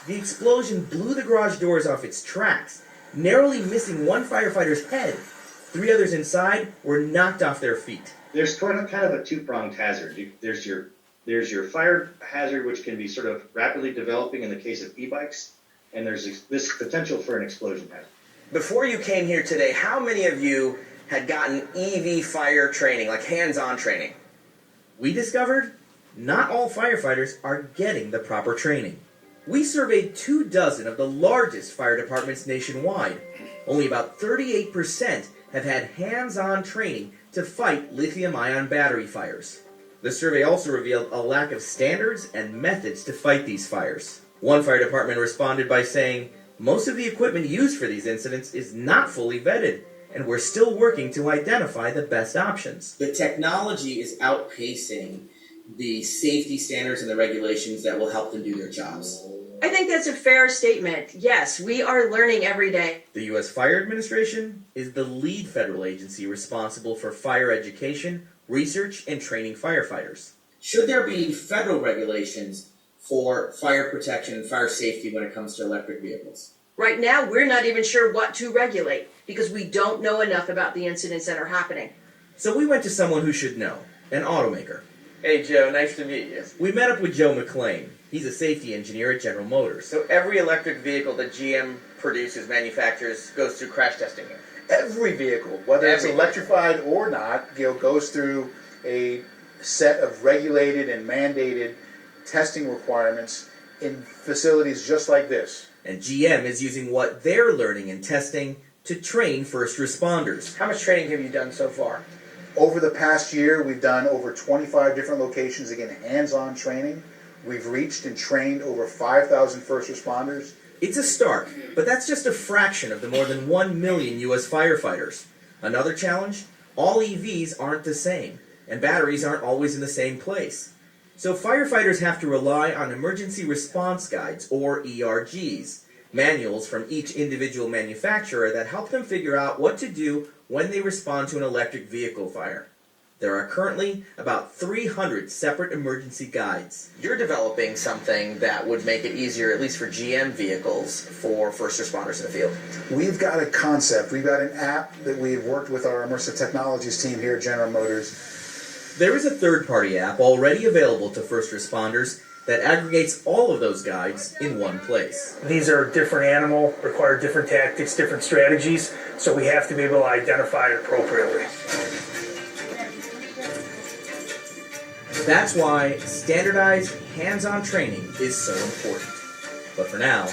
The explosion blew the garage doors off its tracks, narrowly missing one firefighter's head. 3 others inside were knocked off their feet.
There's kind of a two-pronged hazard. There's your fire hazard, which can be sort of rapidly developing in the case of e-bikes, and there's this potential for an explosion hazard.
Before you came here today, how many of you had gotten EV fire training, like hands-on training?
We discovered not all firefighters are getting the proper training. We surveyed 24 of the largest fire departments nationwide. Only about 38% have had hands-on training to fight lithium-ion battery fires. The survey also revealed a lack of standards and methods to fight these fires. One fire department responded by saying, most of the equipment used for these incidents is not fully vetted, and we're still working to identify the best options.
The technology is outpacing the safety standards and the regulations that will help them do their jobs.
I think that's a fair statement. Yes, we are learning every day.
The U.S. Fire Administration is the lead federal agency responsible for fire education, research, and training firefighters.
Should there be federal regulations for fire protection and fire safety when it comes to electric vehicles?
Right now, we're not even sure what to regulate because we don't know enough about the incidents that are happening.
So we went to someone who should know, an automaker.
Hey Joe, nice to meet you.
We met up with Joe McLean. He's a safety engineer at General Motors.
So every electric vehicle that GM produces, manufactures, goes through crash testing here?
Every vehicle, whether it's electrified or not, goes through a set of regulated and mandated testing requirements in facilities just like this.
And GM is using what they're learning and testing to train first responders.
How much training have you done so far?
Over the past year, we've done over 25 different locations, again, hands-on training. We've reached and trained over 5,000 first responders.
It's a start, but that's just a fraction of the more than 1 million U.S. firefighters. Another challenge? All EVs aren't the same, and batteries aren't always in the same place. So firefighters have to rely on emergency response guides, or ERGs, manuals from each individual manufacturer that help them figure out what to do when they respond to an electric vehicle fire. There are currently about 300 separate emergency guides.
You're developing something that would make it easier, at least for GM vehicles, for first responders in the field.
We've got a concept. We've got an app that we've worked with our immersive technologies team here at General Motors.
There is a third-party app already available to first responders that aggregates all of those guides in one place.
These are different animal, require different tactics, different strategies, so we have to be able to identify it appropriately.
That's why standardized, hands-on training is so important. But for now,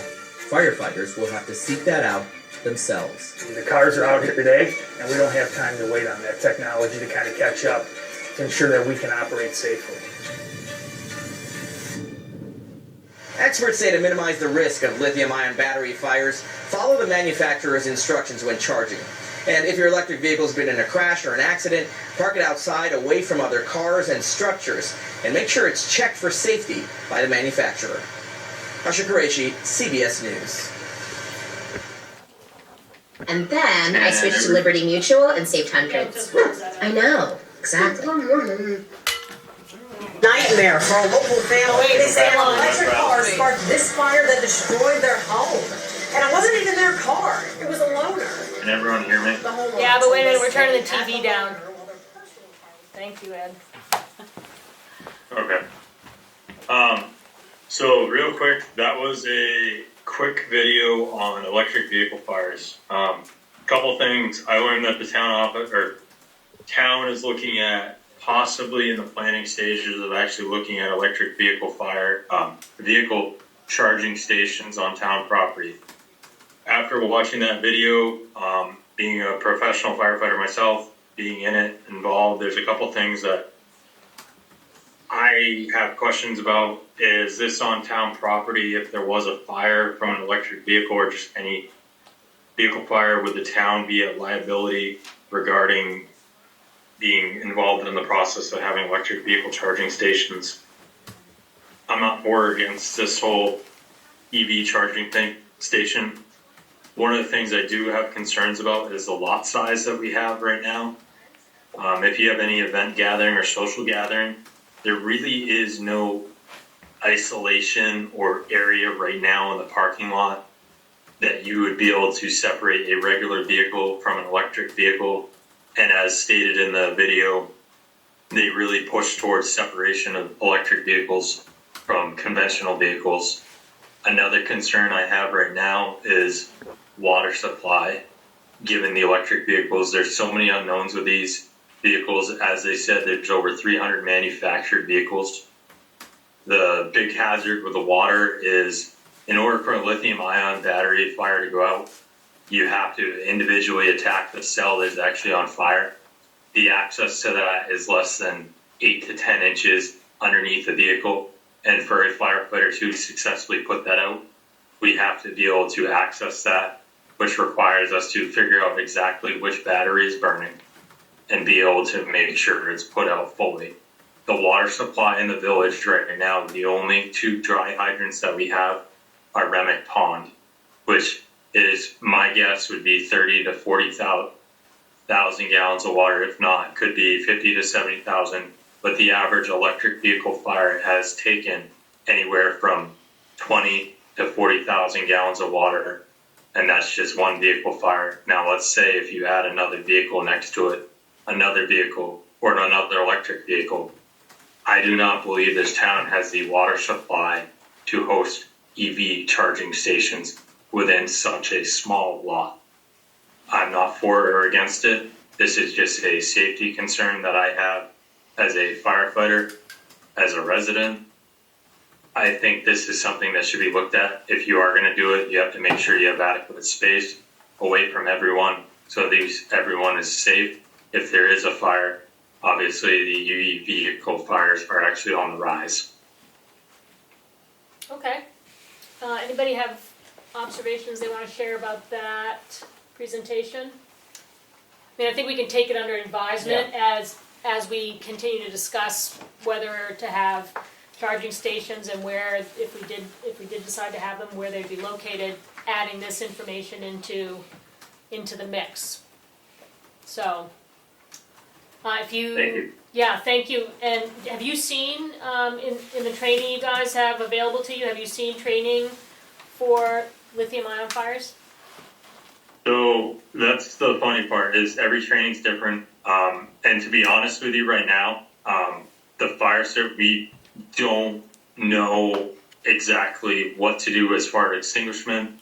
firefighters will have to seek that out themselves.
The cars are out here today, and we don't have time to wait on that technology to kind of catch up to ensure that we can operate safely.
Experts say to minimize the risk of lithium-ion battery fires, follow the manufacturer's instructions when charging. And if your electric vehicle's been in a crash or an accident, park it outside away from other cars and structures, and make sure it's checked for safety by the manufacturer. Asha Qureshi, CBS News.
And then I switched to Liberty Mutual and saved hundreds. I know, exactly.
Nightmare for a local family. They say an electric car sparked this fire that destroyed their home. And it wasn't even their car, it was a loaner.
Can everyone hear me?
Yeah, but wait a minute, we're turning the TV down. Thank you, Ed.
Okay. So real quick, that was a quick video on electric vehicle fires. Couple things. I learned that the town is looking at possibly in the planning stages of actually looking at electric vehicle vehicle charging stations on town property. After watching that video, being a professional firefighter myself, being in it, involved, there's a couple things that I have questions about. Is this on town property? If there was a fire from an electric vehicle or just any vehicle fire, would the town be at liability regarding being involved in the process of having electric vehicle charging stations? I'm not for or against this whole EV charging station. One of the things I do have concerns about is the lot size that we have right now. If you have any event gathering or social gathering, there really is no isolation or area right now in the parking lot that you would be able to separate a regular vehicle from an electric vehicle And as stated in the video, they really push towards separation of electric vehicles from conventional vehicles. Another concern I have right now is water supply. Given the electric vehicles, there's so many unknowns with these vehicles. As they said, there's over 300 manufactured vehicles. The big hazard with the water is, in order for a lithium ion battery fire to go out, you have to individually attack the cell that's actually on fire. The access to that is less than 8 to 10 inches underneath the vehicle. And for a firefighter to successfully put that out, we have to be able to access that, which requires us to figure out exactly which battery is burning and be able to make sure it's put out fully. The water supply in the village right now, the only 2 dry hydrants that we have are Remick Pond, which is, my guess would be 30 to 40,000 gallons of water. If not, could be 50 to 70,000. But the average electric vehicle fire has taken anywhere from 20 to 40,000 gallons of water, and that's just one vehicle fire. Now let's say if you add another vehicle next to it, another vehicle, or another electric vehicle, I do not believe this town has the water supply to host EV charging stations within such a small lot. I'm not for or against it. This is just a safety concern that I have as a firefighter, as a resident. I think this is something that should be looked at. If you are going to do it, you have to make sure you have adequate space away from everyone, so at least everyone is safe. If there is a fire, obviously the EV vehicle fires are actually on the rise.
Okay. Anybody have observations they want to share about that presentation? I mean, I think we can take it under advisement as we continue to discuss whether to have charging stations and where, if we did decide to have them, where they'd be located, adding this information into the mix. So, if you,
Thank you.
yeah, thank you. And have you seen in the training you guys have available to you? Have you seen training for lithium ion fires?
So that's the funny part, is every training's different. And to be honest with you right now, the fire service, we don't know exactly what to do as far as extinguishment.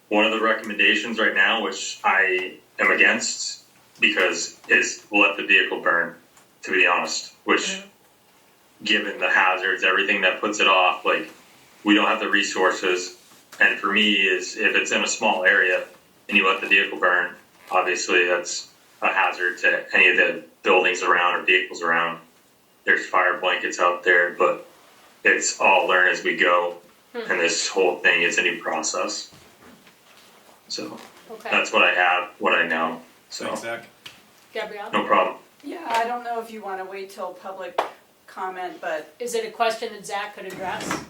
One of the recommendations right now, which I am against, because is let the vehicle burn, to be honest, which given the hazards, everything that puts it off, like, we don't have the resources. And for me, is if it's in a small area and you let the vehicle burn, obviously that's a hazard to any of the buildings around or vehicles around. There's fire blankets out there, but it's all learn as we go. And this whole thing is a new process. So that's what I have, what I know. So
Thanks, Zach.
Gabrielle?
No problem.
Yeah, I don't know if you want to wait till public comment, but
Is it a question that Zach could address?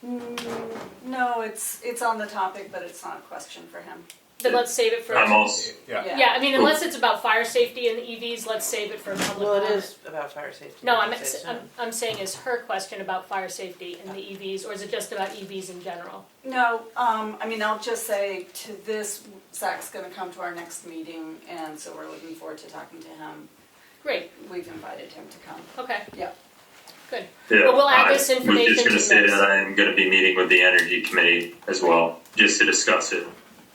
no, it's on the topic, but it's not a question for him.
Then let's save it for.
I'm also,
Yeah, I mean, unless it's about fire safety and EVs, let's save it for public
Well, it
comment.
is about fire safety.
No,
I would say so.
I'm saying is her question about fire safety and the EVs, or is it just about EVs in general?
No, I mean, I'll just say to this, Zach's gonna come to our next meeting, and so we're looking forward to talking to him.
Great,
We've invited him to come.
okay,
Yeah.
good.
yeah,
Well, we'll add this
I was
information
just going
to
to say
this.
that I'm going to be meeting with the Energy Committee as well, just to discuss it.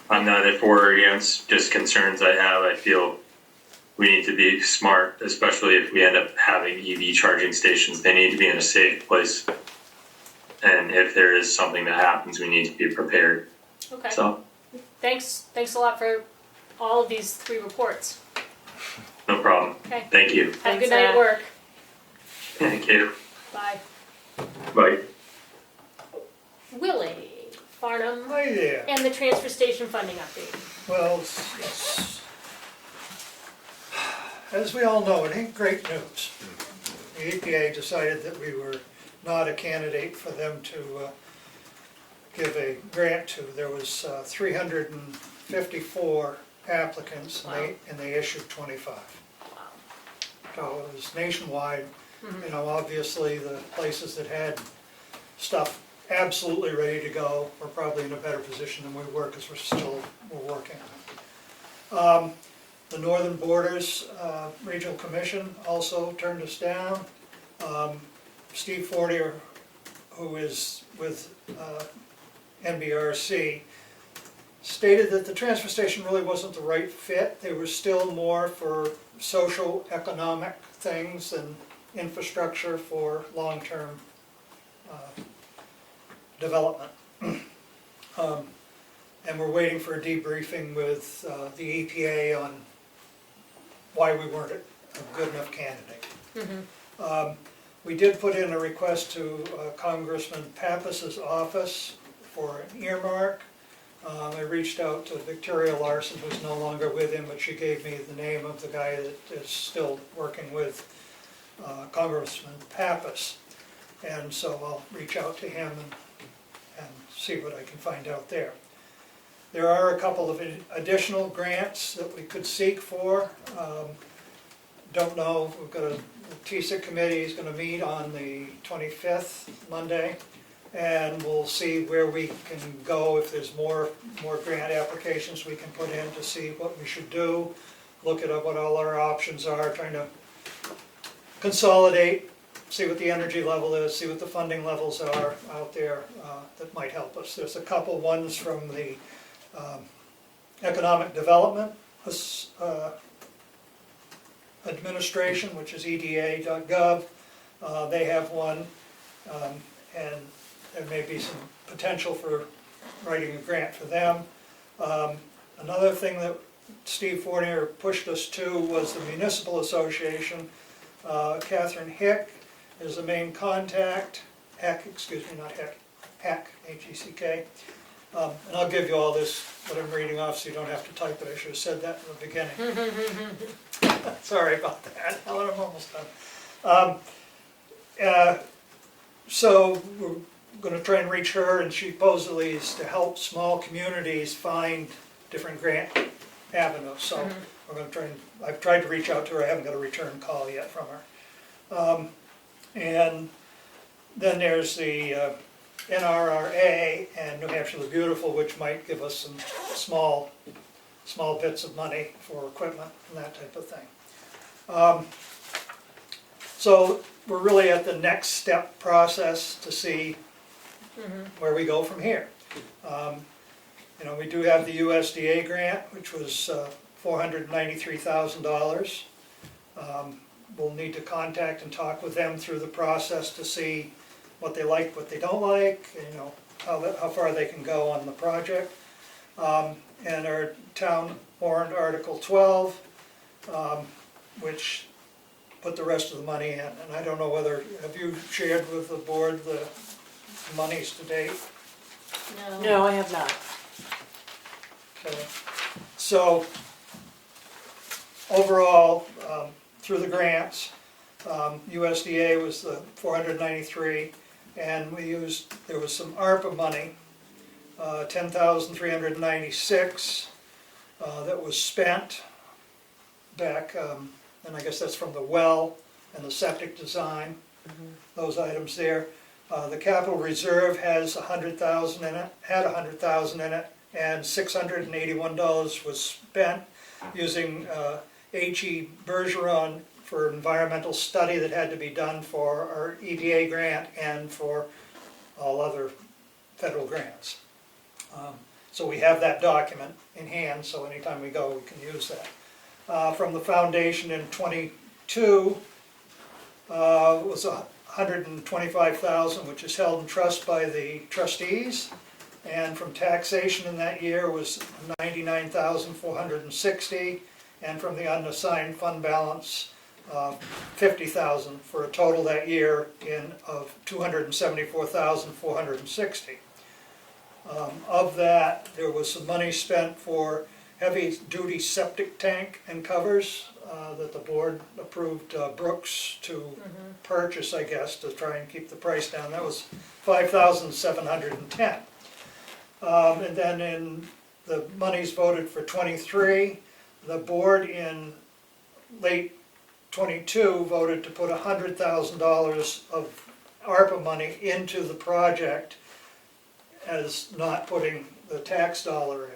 I'm neither for or against, just concerns I have. I feel we need to be smart, especially if we end up having EV charging stations. They need to be in a safe place. And if there is something that happens, we need to be prepared.
Okay,
So,
thanks a lot for all of these 3 reports.
no problem.
Okay.
Thank you.
Have a good
Thanks,
night at
Zach.
work.
Thank you.
Bye.
Bye.
Willie Farnham
Hi there.
and the transfer station funding update.
Well, as we all know, it ain't great news. The EPA decided that we were not a candidate for them to give a grant to. There was 354 applicants, and they issued 25. So it was nationwide. You know, obviously the places that had stuff absolutely ready to go were probably in a better position than we were, because we're working on it. The Northern Borders Regional Commission also turned us down. Steve Fortier, who is with NBRC, stated that the transfer station really wasn't the right fit. They were still more for social economic things and infrastructure for long-term development. And we're waiting for a debriefing with the EPA on why we weren't a good enough candidate. We did put in a request to Congressman Pappas's office for an earmark. I reached out to Victoria Larson, who's no longer with him, but she gave me the name of the guy that is still working with Congressman Pappas. And so I'll reach out to him and see what I can find out there. There are a couple of additional grants that we could seek for. Don't know, we've got the TSIC committee is going to meet on the 25th, Monday, and we'll see where we can go, if there's more grant applications we can put in to see what we should do, look at what all our options are, trying to consolidate, see what the energy level is, see what the funding levels are out there that might help us. There's a couple ones from the Economic Development Administration, which is eda.gov. They have one, and there may be some potential for writing a grant for them. Another thing that Steve Fournier pushed us to was the Municipal Association. Catherine Hick is the main contact. Heck, excuse me, not Heck. Heck, H-E-C-K. And I'll give you all this, what I'm reading off, so you don't have to type it. I should have said that in the beginning. Sorry about that. I'm almost done. So we're going to try and reach her, and she supposedly is to help small communities find different grant avenues. So we're going to try and, I've tried to reach out to her. I haven't got a return call yet from her. And then there's the NRRA and New Hampshire the Beautiful, which might give us some small bits of money for equipment and that type of thing. So we're really at the next step process to see where we go from here. You know, we do have the USDA grant, which was $493,000. We'll need to contact and talk with them through the process to see what they like, what they don't like, you know, how far they can go on the project. And our town warrant Article 12, which put the rest of the money in. And I don't know whether, have you shared with the board the monies to date?
No, I have not.
Okay. So overall, through the grants, USDA was the 493, and we used, there was some ARPA money, 10,396 that was spent back, and I guess that's from the well and the septic design, those items there. The capital reserve has 100,000 in it, had 100,000 in it, and $681 was spent using H.E. Bergeron for environmental study that had to be done for our EDA grant and for all other federal grants. So we have that document in hand, so anytime we go we can use that. From the foundation in 22 was $125,000, which is held in trust by the trustees, and from taxation in that year was $99,460, and from the unassigned fund balance $50,000, for a total that year of $274,460. Of that, there was some money spent for heavy-duty septic tank and covers that the board approved Brooks to purchase, I guess, to try and keep the price down. That was $5,710. And then in the monies voted for 23, the board in late 22 voted to put $100,000 of ARPA money into the project as not putting the tax dollar in.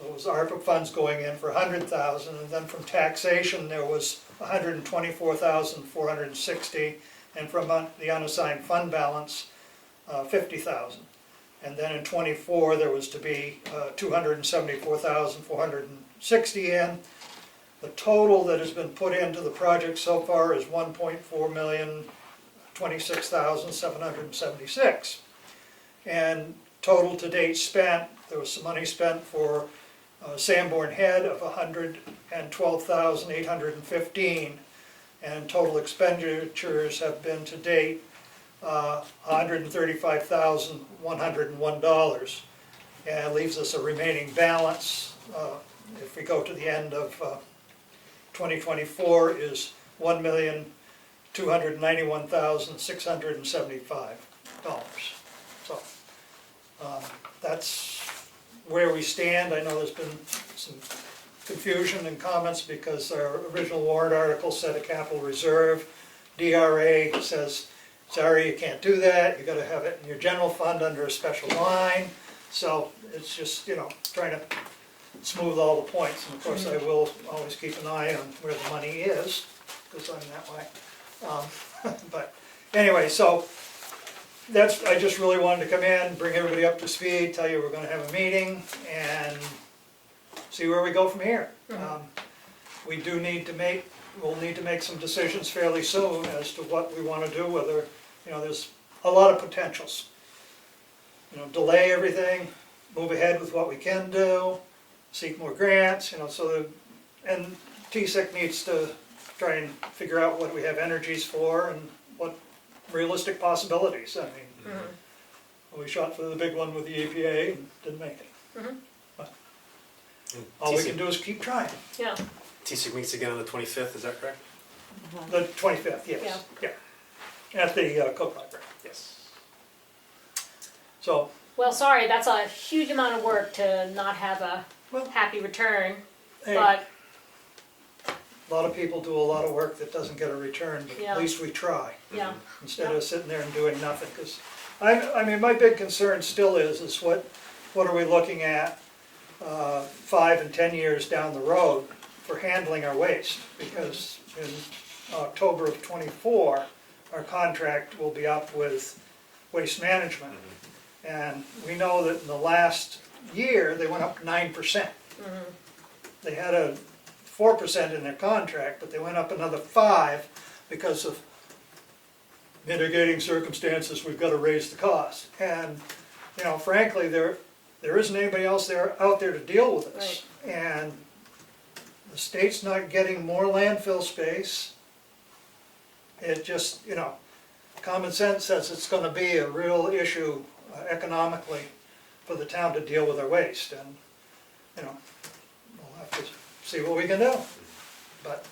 So it was ARPA funds going in for 100,000, and then from taxation, there was 124,460, and from the unassigned fund balance, 50,000. And then in '24, there was to be 274,460 in. The total that has been put into the project so far is 1.4,026,776. And total to date spent, there was some money spent for Sanborn Head of 112,815, and total expenditures have been to date $135,101, and it leaves us a remaining balance, if we go to the end of 2024, is $1,291,675. So that's where we stand. I know there's been some confusion and comments because our original warrant article set a capital reserve. DRA says, sorry, you can't do that, you gotta have it in your general fund under a special line. So it's just, trying to smooth all the points. And of course, I will always keep an eye on where the money is, because I'm that way. But anyway, so I just really wanted to come in, bring everybody up to speed, tell you we're gonna have a meeting, and see where we go from here. We do need to we'll need to make some decisions fairly soon as to what we want to do, whether, there's a lot of potentials. Delay everything, move ahead with what we can do, seek more grants, and TSEC needs to try and figure out what we have energies for and what realistic possibilities. I mean, we shot for the big one with the EPA and didn't make it. But all we can do is keep trying.
Yeah.
TSEC meets again on the 25th, is that correct?
The 25th, yes. Yeah. At the Cook Library.
Yes.
So.
Well, sorry, that's a huge amount of work to not have a happy return,
Hey,
but.
A lot of people do a lot of work that doesn't get a return, but
Yeah.
at least we try.
Yeah.
Instead of sitting there and doing nothing, because I mean, my big concern still is what are we looking at 5 and 10 years down the road for handling our waste? Because in October of '24, our contract will be up with Waste Management. And we know that in the last year, they went up 9%. They had a 4% in their contract, but they went up another 5% because of mitigating circumstances. We've got to raise the cost. And, frankly, there isn't anybody else out there to deal with this. Right. And the state's not getting more landfill space. It just, common sense says it's going to be a real issue economically for the town to deal with our waste. And, we'll have to see what we can do. But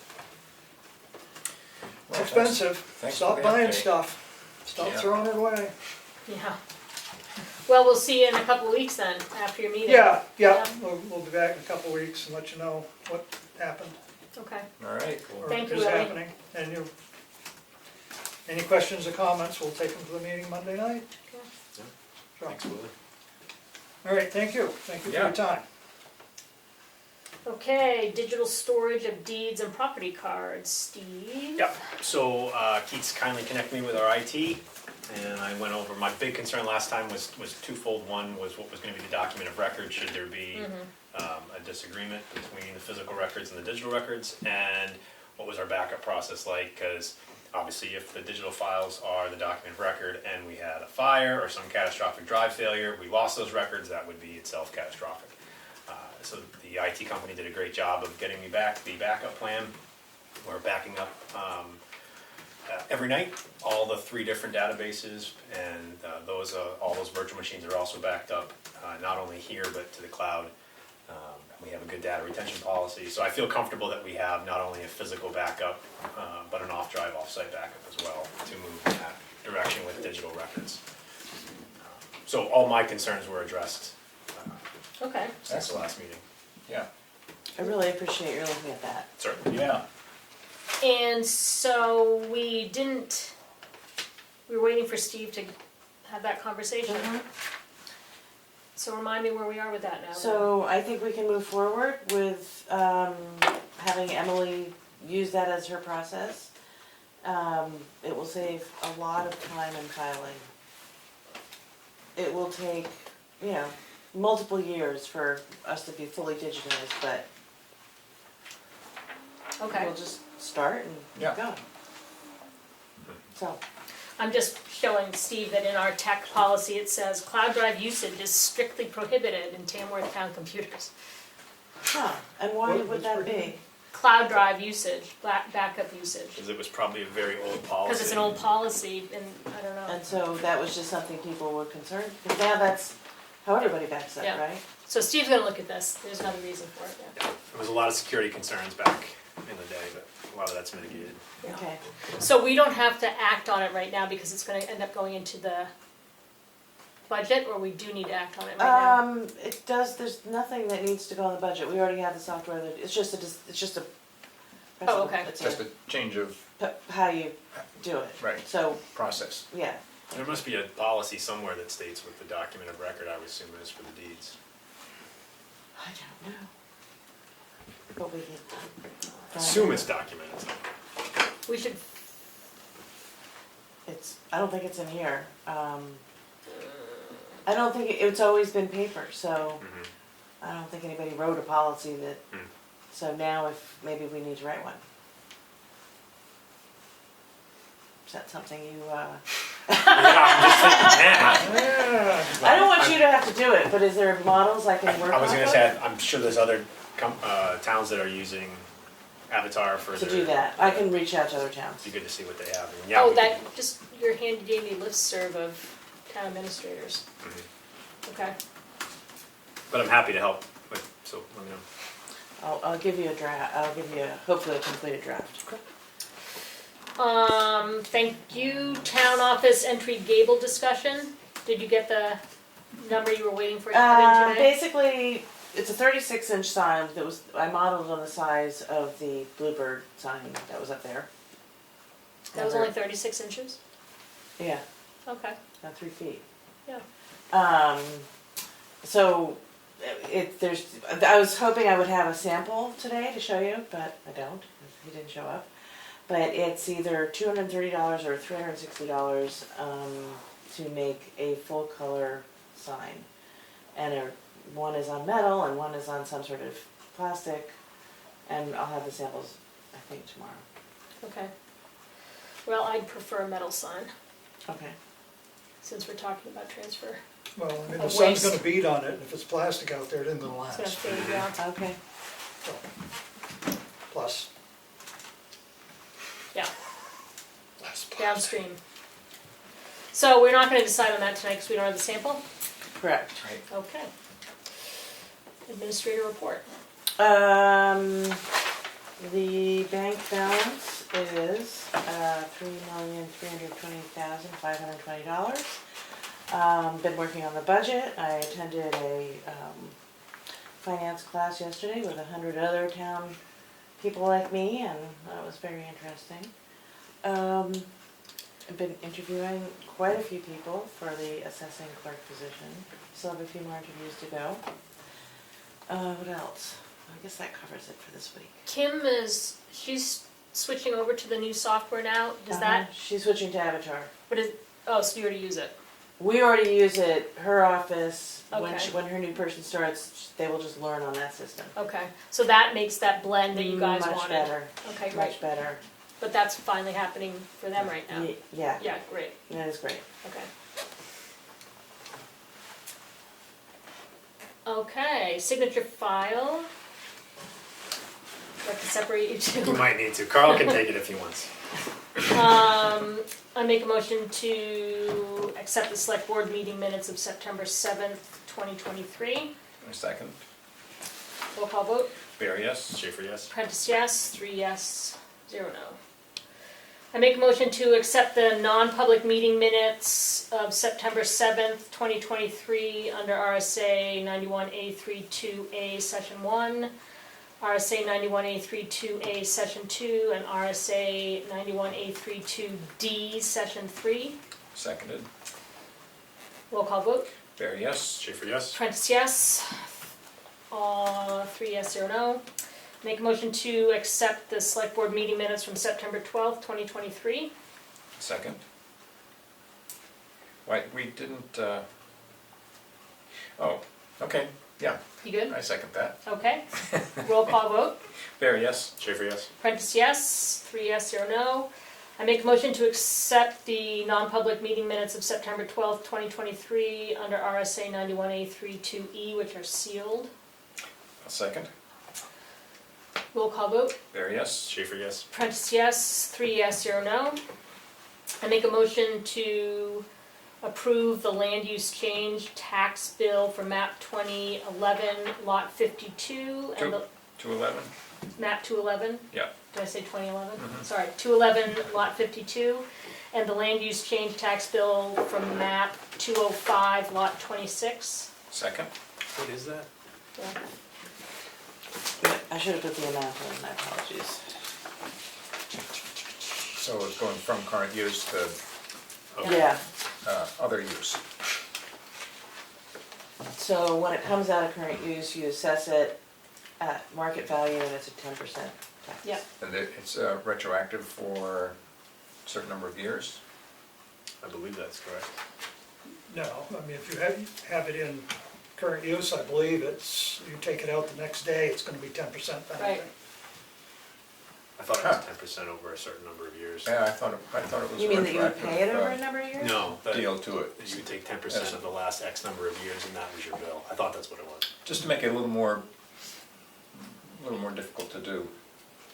it's expensive.
Thanks
Stop
for the
buying
update.
stuff. Stop throwing it away.
Yeah. Well, we'll see you in a couple of weeks then, after your meeting.
Yeah. We'll be back in a couple of weeks and let you know what happened.
Okay.
All right, cool.
Or
Thank you,
is
Willie.
happening. And any questions or comments, we'll take them to the meeting Monday night.
Okay.
Sure.
Thanks, Willie.
All right, thank you. Thank you for your time.
Okay, digital storage of deeds and property cards, Steve.
Yep, so Keith's kindly connected me with our IT, and I went over, my big concern last time was twofold. One was what was gonna be the document of record, should there be a disagreement between the physical records and the digital records, and what was our backup process like, because obviously if the digital files are the document of record and we had a fire or some catastrophic drive failure, we lost those records, that would be itself catastrophic. So the IT company did a great job of getting me back the backup plan. We're backing up every night, all the 3 different databases, and all those virtual machines are also backed up, not only here but to the cloud. We have a good data retention policy, so I feel comfortable that we have not only a physical backup, but an off-drive, off-site backup as well to move in that direction with digital records. So all my concerns were addressed
Okay.
since the last meeting.
Yeah.
I really appreciate your looking at that.
Certainly.
Yeah.
And so we were waiting for Steve to have that conversation. So remind me where we are with that now.
So I think we can move forward with having Emily use that as her process. It will save a lot of time in filing. It will take, multiple years for us to be fully digitized, but
Okay.
we'll just start and
Yeah.
go. So,
I'm just showing Steve that in our tech policy, it says cloud drive usage is strictly prohibited in Tamworth town computers.
and why would that be?
Cloud drive usage, backup usage.
Because it was probably a very old policy.
Because it's an old policy, and I don't know.
And so that was just something people were concerned, because now that's how everybody backs up,
Yeah.
right?
So Steve's gonna look at this, there's another reason for it, yeah.
There was a lot of security concerns back in the day, but a lot of that's mitigated.
Okay.
So we don't have to act on it right now because it's gonna end up going into the budget, or we do need to act on it right now?
It does, there's nothing that needs to go in the budget, we already have the software, it's just a.
Oh, okay.
It's
Just a change of
how you do it.
Right.
So,
process.
yeah,
There must be a policy somewhere that states what the document of record, I would assume, is for the deeds.
I don't know. But we can.
Assume it's documented somewhere.
We should,
I don't think it's in here. I don't think, it's always been paper, so I don't think anybody wrote a policy that, so now maybe we need to write one. Is that something you, I don't want you to have to do it, but is there models I can work on?
I was gonna say, I'm sure there's other towns that are using Avatar for
To
their.
do that, I can reach out to other towns.
It'd be good to see what they have. And yeah,
oh,
we
that, just your handy dandy listserv of town administrators. Okay.
But I'm happy to help, so let me know.
I'll give you a draft, hopefully a completed draft.
Thank you, town office entry gable discussion. Did you get the number you were waiting for to come in today?
Basically, it's a 36-inch sign I modeled on the size of the Bluebird sign that was up there.
That was only 36 inches?
Yeah,
Okay,
about 3 feet.
yeah.
So, I was hoping I would have a sample today to show you, but I don't, because he didn't show up. But it's either $230 or $360 to make a full color sign. And one is on metal and one is on some sort of plastic. And I'll have the samples, I think, tomorrow.
Okay. Well, I'd prefer a metal sign,
Okay.
since we're talking about transfer.
Well, I mean, the
Of
sun's
waste.
gonna beat on it, and if it's plastic out there, it isn't gonna
It's gonna
last.
fade, yeah.
Okay.
Plus,
Yeah,
less plastic.
downstream. So we're not gonna decide on that tonight because we don't have the sample?
Correct.
Okay. Administrator report.
The bank balance is $3,320,520. Been working on the budget. I attended a finance class yesterday with 100 other town people like me, and that was very interesting. I've been interviewing quite a few people for the assessing clerk position. Still have a few more interviews to go. What else? I guess that covers it for this week.
Kim she's switching over to the new software now. Does that,
She's switching to Avatar.
so you already use it?
We already use it, her office,
Okay.
when her new person starts, they will just learn on that system.
Okay, so that makes that blend that you guys wanted?
Much better,
Okay, great.
much better.
But that's finally happening for them right now?
Yeah,
Yeah, great,
that is great.
okay. Okay, signature file. I'd like to separate you two.
You might need to. Carl can take it if he wants.
I make a motion to accept the select board meeting minutes of September 7th, 2023.
A second.
Roll call vote.
Barry, yes.
Schaefer, yes.
Prentice, yes. 3 yes, 0 no. I make a motion to accept the non-public meeting minutes of September 7th, 2023 under RSA 91A32A Session 1, RSA 91A32A Session 2, and RSA 91A32D Session 3.
Seconded.
Roll call vote.
Barry, yes.
Schaefer, yes.
Prentice, yes. 3 yes, 0 no. Make a motion to accept the select board meeting minutes from September 12th, 2023.
Second. Why, we didn't, oh, okay, yeah,
You good?
I second that.
Okay. Roll call vote.
Barry, yes.
Schaefer, yes.
Prentice, yes. 3 yes, 0 no. I make a motion to accept the non-public meeting minutes of September 12th, 2023 under RSA 91A32E, which are sealed.
A second.
Roll call vote.
Barry, yes.
Schaefer, yes.
Prentice, yes. 3 yes, 0 no. I make a motion to approve the land use change tax bill for map 2011, lot 52, and the
211?
map 211.
Yeah.
Did I say 2011?
Mhm.
Sorry, 211, lot 52, and the land use change tax bill from map 205, lot 26.
Second.
What is that?
Yeah.
I should have put the amount in, my apologies.
So it's going from current use to
Yeah,
other use.
so when it comes out of current use, you assess it at market value and it's a 10% tax.
Yep.
And it's retroactive for a certain number of years?
I believe that's correct.
No, I mean, if you have it in current use, I believe it's, you take it out the next day, it's gonna be 10% penalty.
Right.
I thought it was 10% over a certain number of years.
Yeah, I thought it was
You mean that you would
retroactive,
pay it over a number of years?
No, that
deal to it.
you would take 10% of the last X number of years and that was your bill. I thought that's what it was.
Just to make it a little more difficult to do,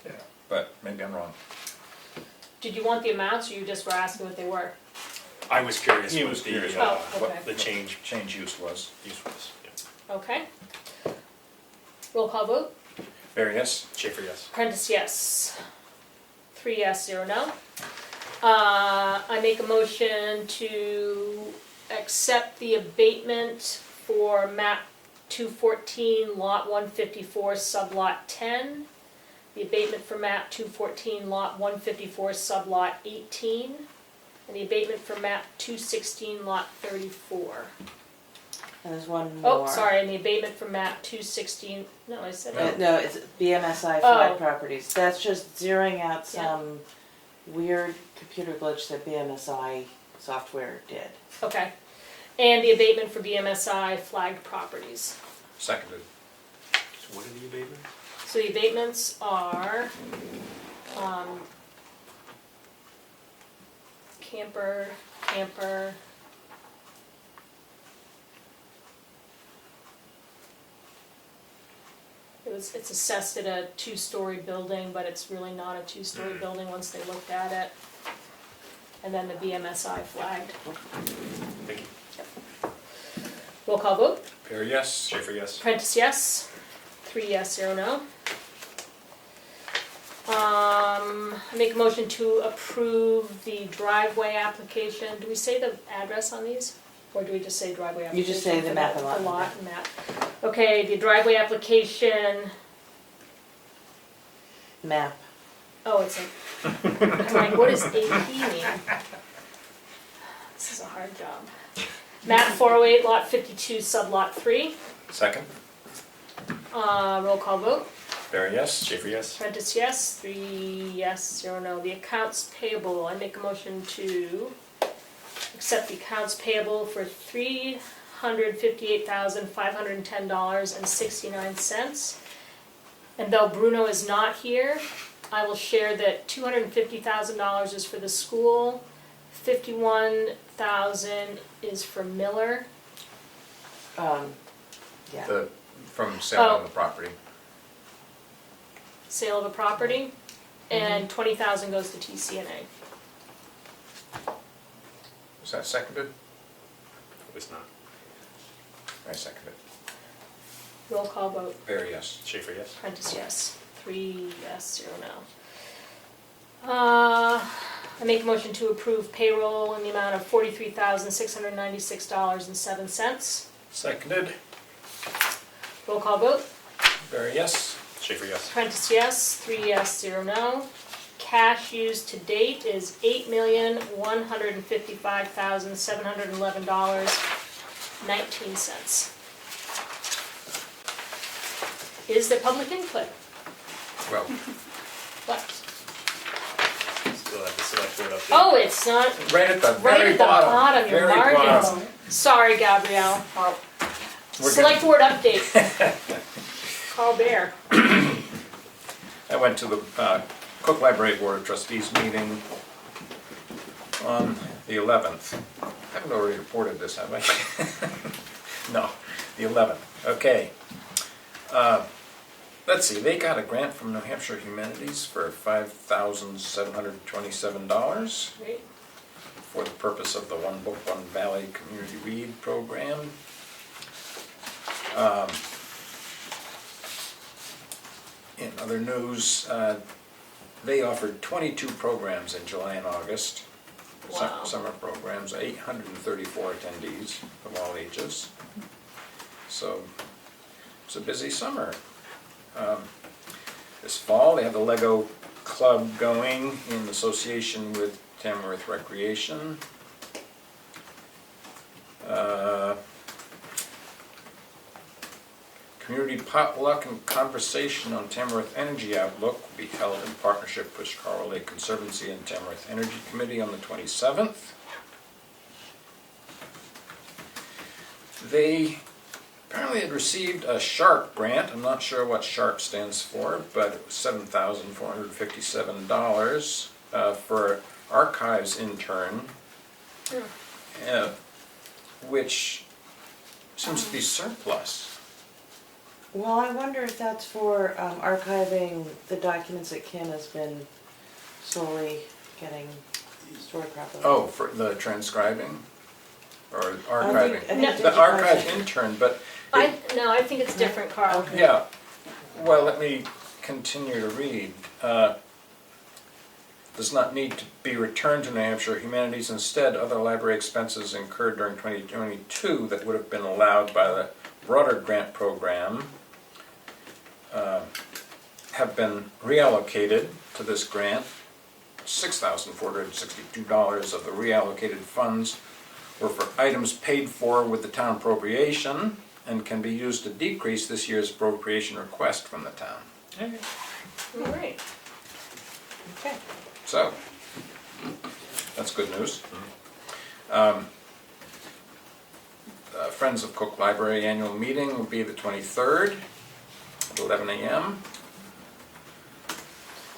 Yeah.
but maybe I'm wrong.
Did you want the amounts, or you just were asking what they were?
I was curious
He
what
was
the,
curious
Oh, okay.
what the change
use was.
was. Yeah.
Okay. Roll call vote.
Barry, yes.
Schaefer, yes.
Prentice, yes. 3 yes, 0 no. I make a motion to accept the abatement for map 214, lot 154, sublot 10. The abatement for map 214, lot 154, sublot 18. And the abatement for map 216, lot 34.
And there's one more.
Oh, sorry, and the abatement for map 216, no, I said that.
No, it's BMSI flag properties. That's just zeroing out some weird computer glitch that BMSI software did.
Okay. And the abatement for BMSI flagged properties.
Seconded.
So what are the abatements?
So the abatements are, camper. It's assessed at a 2-story building, but it's really not a 2-story building once they looked at it. And then the BMSI flagged.
Thank you.
Roll call vote.
Barry, yes.
Schaefer, yes.
Prentice, yes. 3 yes, 0 no. I make a motion to approve the driveway application. Do we say the address on these? Or do we just say driveway application?
You just say the map and lot.
The lot and map. Okay, the driveway application,
Map.
oh, it's a, I'm like, what does AP mean? This is a hard job. Map 408, lot 52, sublot 3.
Second.
Roll call vote.
Barry, yes.
Schaefer, yes.
Prentice, yes. 3 yes, 0 no. The accounts payable, I make a motion to accept the accounts payable for $358,510.69. And though Bruno is not here, I will share that $250,000 is for the school, $51,000 is for Miller.
Yeah.
From sale on the property.
Sale of a property, and $20,000 goes to TCNA.
Was that seconded?
It was not.
I seconded.
Roll call vote.
Barry, yes.
Schaefer, yes.
Prentice, yes. 3 yes, 0 no. I make a motion to approve payroll in the amount of $43,696.07.
Seconded.
Roll call vote.
Barry, yes.
Schaefer, yes.
Prentice, yes. 3 yes, 0 no. Cash used to date is $8,155,711. $0.19. Is there public input?
Well,
What?
still have the select board update.
Oh, it's not,
Right at the
right
very
at the bottom, your
very
margins.
bottom.
Sorry, Gabrielle.
We're
Select board update. Carl Bear.
I went to the Cook Library Board of Trustees meeting on the 11th. I haven't already reported this, have I? No, the 11th. Okay. Let's see, they got a grant from New Hampshire Humanities for $5,727
Great.
for the purpose of the One Book, One Valley Community Read program. In other news, they offered 22 programs in July and August.
Wow.
Summer programs, 834 attendees of all ages. So it's a busy summer. This fall, they have the Lego Club going in association with Tamworth Recreation. Community potluck and conversation on Tamworth Energy Outlook will be held in partnership with Chicago Lake Conservancy and Tamworth Energy Committee on the 27th. They apparently had received a SHARP grant. I'm not sure what SHARP stands for, but it was $7,457 for archives intern, which seems to be surplus.
Well, I wonder if that's for archiving the documents that Kim has been slowly getting stored properly.
Oh, for the transcribing? Or archiving?
I think
The archive
digitizing.
intern, but
I think it's different, Carl.
Okay.
yeah, well, let me continue to read. Does not need to be returned to New Hampshire Humanities. Instead, other library expenses incurred during 2022 that would have been allowed by the broader grant program have been reallocated to this grant. $6,462 of the reallocated funds were for items paid for with the town appropriation and can be used to decrease this year's appropriation request from the town.
All right.
Okay.
So, that's good news. Friends of Cook Library annual meeting will be the 23rd at 11 a.m.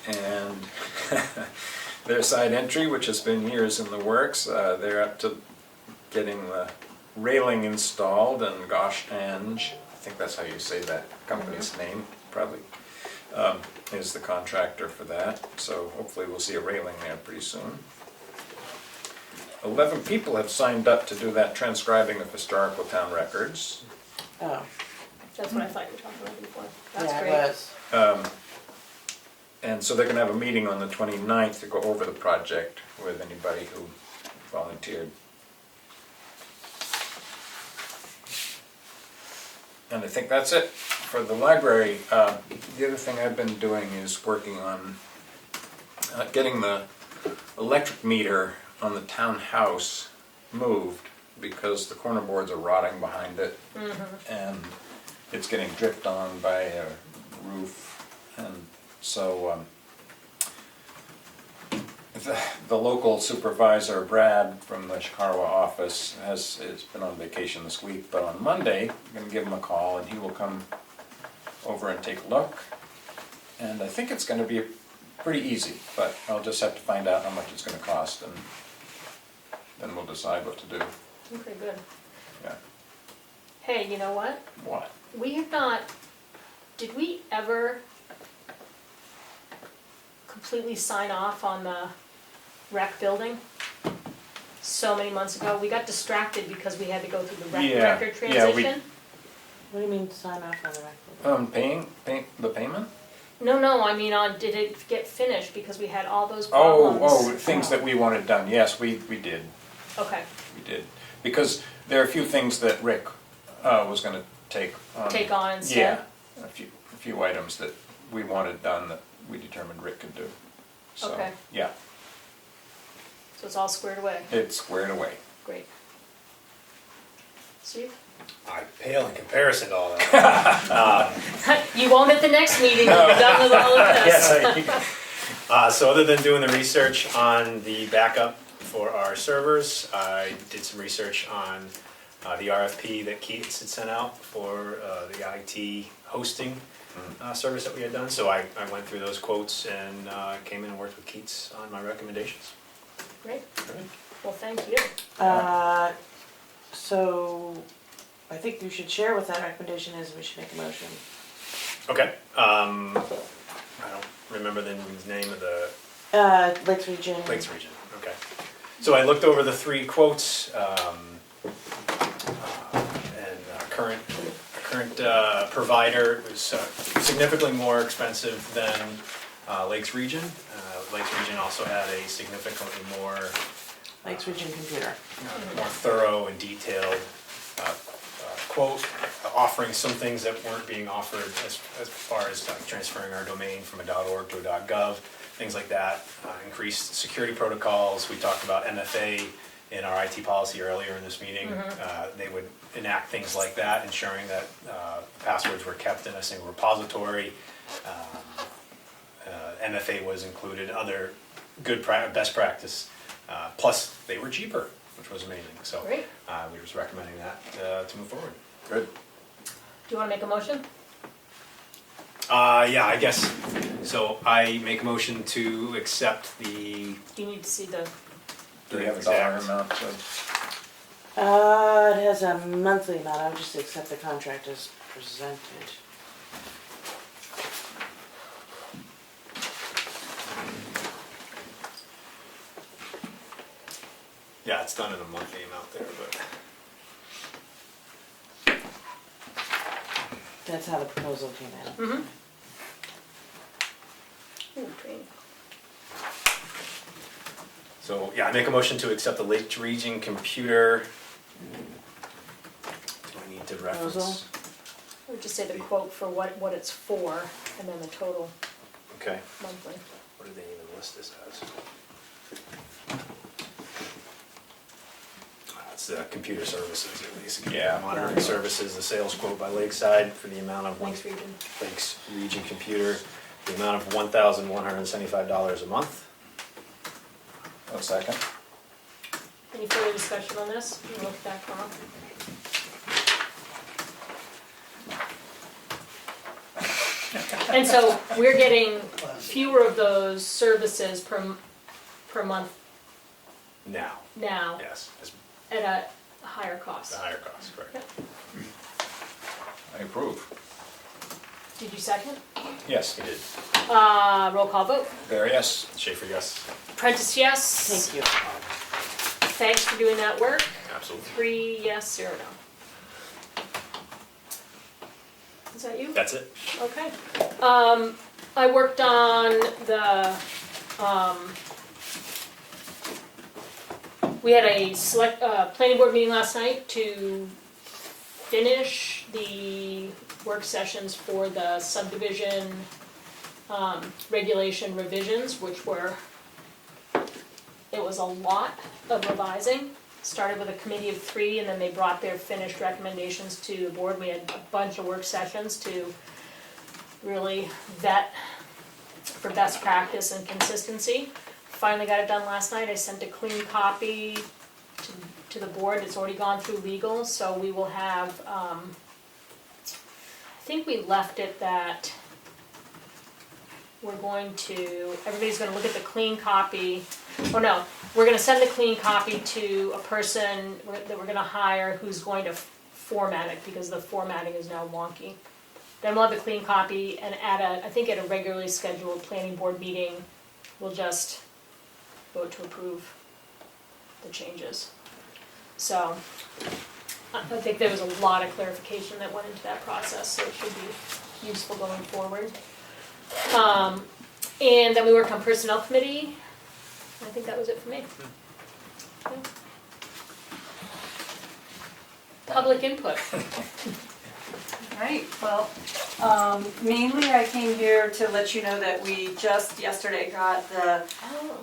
And their side entry, which has been years in the works, they're up to getting the railing installed, and Gosh Ange, I think that's how you say that company's name, probably, is the contractor for that. So hopefully we'll see a railing there pretty soon. 11 people have signed up to do that transcribing of historical town records.
Oh,
That's what I thought you were talking about before. That's
yeah,
great.
it was.
And so they're going to have a meeting on the 29th to go over the project with anybody who volunteered. And I think that's it for the library. The other thing I've been doing is working on getting the electric meter on the townhouse moved, because the corner boards are rotting behind it, and it's getting dripped on by a roof, and so the local supervisor, Brad, from the Chicago office, has been on vacation this week, but on Monday, I'm going to give him a call, and he will come over and take a look. And I think it's going to be pretty easy, but I'll just have to find out how much it's going to cost, and then we'll decide what to do.
Okay, good.
Yeah.
Hey, you know what?
What?
We have not, did we ever completely sign off on the rec building? So many months ago, we got distracted because we had to go through the rec
Yeah,
director
yeah, we-
transition.
What do you mean sign off on the record?
The payment?
No, I mean did it get finished because we had all those problems?
Oh, things that we wanted done, yes, we did.
Okay,
We did, because there are a few things that Rick was gonna take on.
take on instead?
Yeah, a few items that we wanted done that we determined Rick could do. So,
Okay.
yeah,
So it's all squared away,
it's squared away.
great. Steve?
I pale in comparison to all that.
You won't at the next meeting when you're done with all of this.
Yes, so other than doing the research on the backup for our servers, I did some research on the RFP that Keats had sent out for the IT hosting service that we had done. So I went through those quotes and came in and worked with Keats on my recommendations.
Great. Well, thank you.
So I think you should share what that recommendation is, and we should make a motion.
Okay. I don't remember the name of the...
Lakes Region.
Lakes Region, okay. So I looked over the three quotes, and current provider was significantly more expensive than Lakes Region. Lakes Region also had a significantly more
Lakes Region Computer.
more thorough and detailed quote, offering some things that weren't being offered as far as transferring our domain from a .org to a .gov, things like that, increased security protocols. We talked about MFA in our IT policy earlier in this meeting. They would enact things like that, ensuring that passwords were kept in a single repository. MFA was included, other good best practice, plus they were cheaper, which was amazing. So we were just recommending that to move forward.
Good.
Do you want to make a motion?
Yeah, I guess. So I make a motion to accept the...
You need to see the...
Do we have a dollar amount?
It has a monthly amount. I would just accept the contract as presented.
Yeah, it's done in a monthly amount there, but...
That's how the proposal came in.
Mm-hmm. Ooh, great.
So, yeah, I make a motion to accept the Lakes Region Computer. Do I need to reference?
Proposal?
I would just say the quote for what it's for, and then the total
Okay.
monthly.
What did they even list this as? It's the computer services, basically. Yeah, monitoring services, the sales quote by Lakeside for the amount of...
Lakes Region.
Lakes Region Computer, the amount of $1,175 a month.
One second.
Any further discussion on this? You look back on. And so we're getting fewer of those services per month
Now. Yes.
At a higher cost.
The higher cost, correct.
Yep.
I approve.
Did you second?
Yes, we did.
Roll call vote.
There, yes.
Schaefer, yes.
Prentice, yes.
Thank you.
Thanks for doing that work.
Absolutely.
3 yes, 0 no. Is that you?
That's it.
Okay. I worked on the, we had a planning board meeting last night to finish the work sessions for the subdivision regulation revisions, which were, it was a lot of revising. Started with a committee of 3, and then they brought their finished recommendations to the board. We had a bunch of work sessions to really vet for best practice and consistency. Finally got it done last night. I sent a clean copy to the board. It's already gone through legal, so we will have, I think we left it that we're going to, everybody's gonna look at the clean copy. Oh no, we're gonna send the clean copy to a person that we're gonna hire who's going to format it, because the formatting is now wonky. Then we'll have the clean copy, and I think at a regularly scheduled planning board meeting, we'll just vote to approve the changes. So, I think there was a lot of clarification that went into that process, so it should be useful going forward. And then we worked on personnel committee. I think that was it for me. Yeah. Public input.
Right, well, mainly I came here to let you know that we just yesterday got the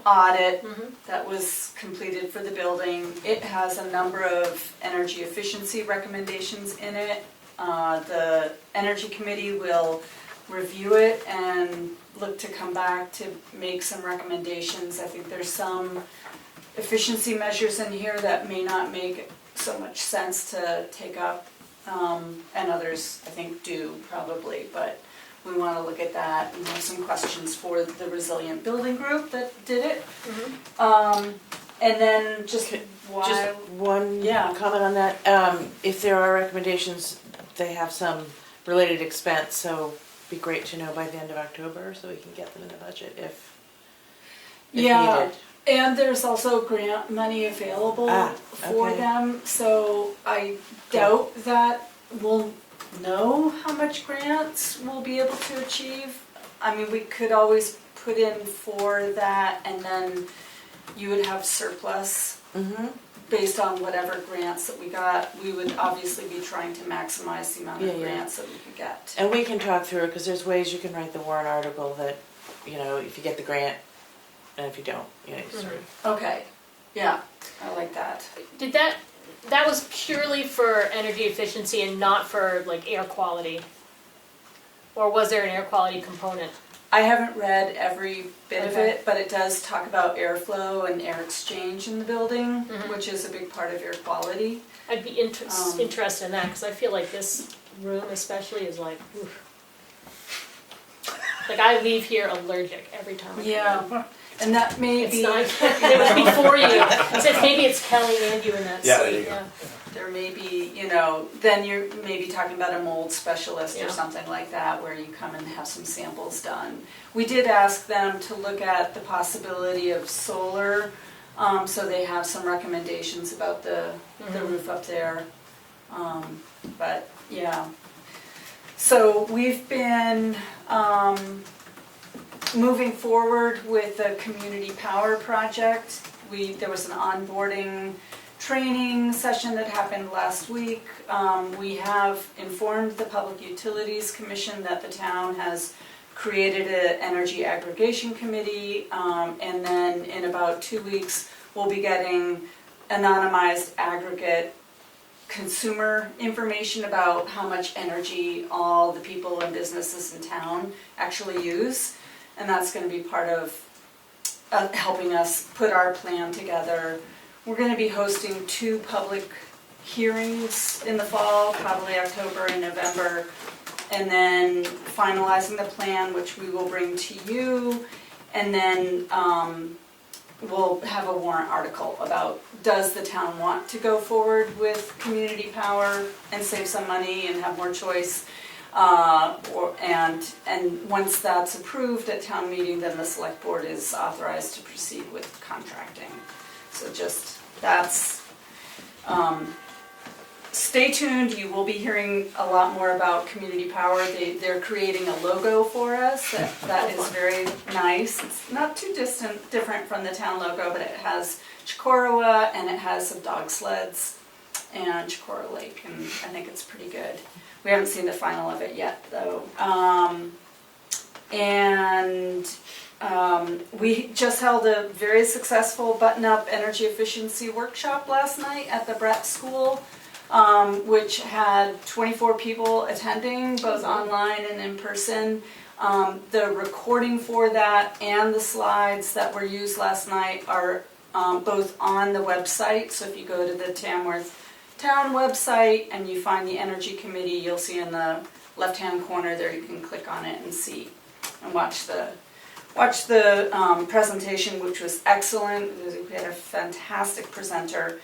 audit that was completed for the building. It has a number of energy efficiency recommendations in it. The Energy Committee will review it and look to come back to make some recommendations. I think there's some efficiency measures in here that may not make so much sense to take up, and others I think do probably, but we want to look at that and have some questions for the Resilient Building Group that did it. And then just
one comment on that. If there are recommendations, they have some related expense, so it'd be great to know by the end of October so we can get them in the budget if needed.
And there's also grant money available for
okay.
them, so I doubt that we'll know how much grants we'll be able to achieve. I mean, we could always put in for that, and then you would have surplus based on whatever grants that we got. We would obviously be trying to maximize the amount of grants that we could get.
And we can talk through it, because there's ways you can write the warrant article that, you know, if you get the grant, and if you don't, you know, you sort of.
Okay, yeah, I like that.
Did that was purely for energy efficiency and not for like air quality? Or was there an air quality component?
I haven't read every bit of it, but it does talk about airflow and air exchange in the building, which is a big part of air quality.
I'd be interested in that, because I feel like this room especially is like, oof. Like I leave here allergic every time I come in.
And that may be...
It's not, it was before you. So maybe it's Kelly and you in that seat. Yeah.
There may be, you know, then you're maybe talking about a mold specialist or something like that, where you come and have some samples done. We did ask them to look at the possibility of solar, so they have some recommendations about the roof up there. But yeah. So we've been moving forward with the community power project. There was an onboarding training session that happened last week. We have informed the Public Utilities Commission that the town has created an energy aggregation committee, and then in about 2 weeks we'll be getting anonymized aggregate consumer information about how much energy all the people and businesses in town actually use. And that's going to be part of helping us put our plan together. We're going to be hosting 2 public hearings in the fall, probably October and November, and then finalizing the plan, which we will bring to you, and then we'll have a warrant article about, does the town want to go forward with community power and save some money and have more choice? And once that's approved at town meeting, then the select board is authorized to proceed with contracting. So just, that's, stay tuned. You will be hearing a lot more about community power. They're creating a logo for us that is very nice. It's not too different from the town logo, but it has Chicorowa and it has some dog sleds and Chicora Lake, and I think it's pretty good. We haven't seen the final of it yet, though. We just held a very successful button-up energy efficiency workshop last night at the Brett School, which had 24 people attending, both online and in person. The recording for that and the slides that were used last night are both on the website. So if you go to the Tamworth Town website and you find the Energy Committee, you'll see in the left-hand corner there, you can click on it and see and watch the presentation, which was excellent. We had a fantastic presenter.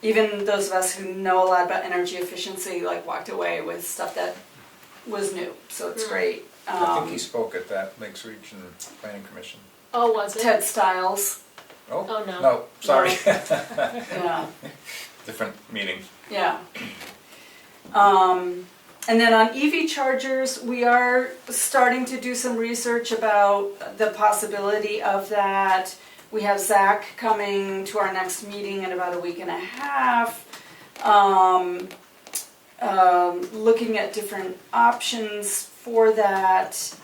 Even those of us who know a lot about energy efficiency walked away with stuff that was new, so it's great.
I think he spoke at that Lakes Region Planning Commission.
Oh, was it?
Ted Stiles.
Oh,
no.
No, sorry.
Yeah.
Different meeting.
Yeah. And then on EV chargers, we are starting to do some research about the possibility of that. We have Zach coming to our next meeting in about a week and a half, looking at different options for that.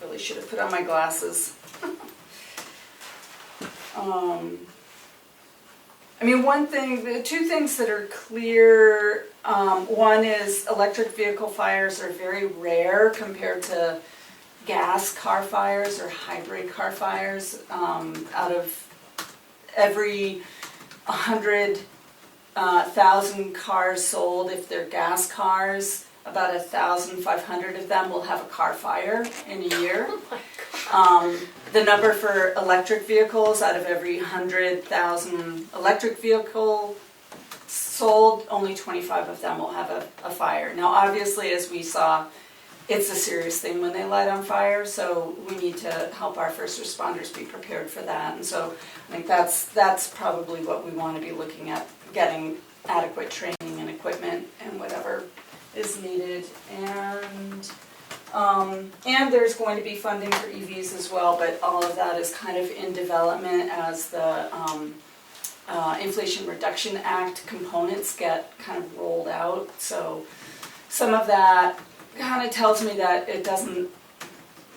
Really should have put on my glasses. I mean, the two things that are clear, one is electric vehicle fires are very rare compared to gas car fires or hybrid car fires. Out of every 100,000 cars sold, if they're gas cars, about 1,500 of them will have a car fire in a year. The number for electric vehicles, out of every 100,000 electric vehicle sold, only 25 of them will have a fire. Now, obviously, as we saw, it's a serious thing when they light on fire, so we need to help our first responders be prepared for that. And so I think that's probably what we want to be looking at, getting adequate training and equipment and whatever is needed. And there's going to be funding for EVs as well, but all of that is kind of in development as the Inflation Reduction Act components get kind of rolled out. So some of that kind of tells me that it doesn't,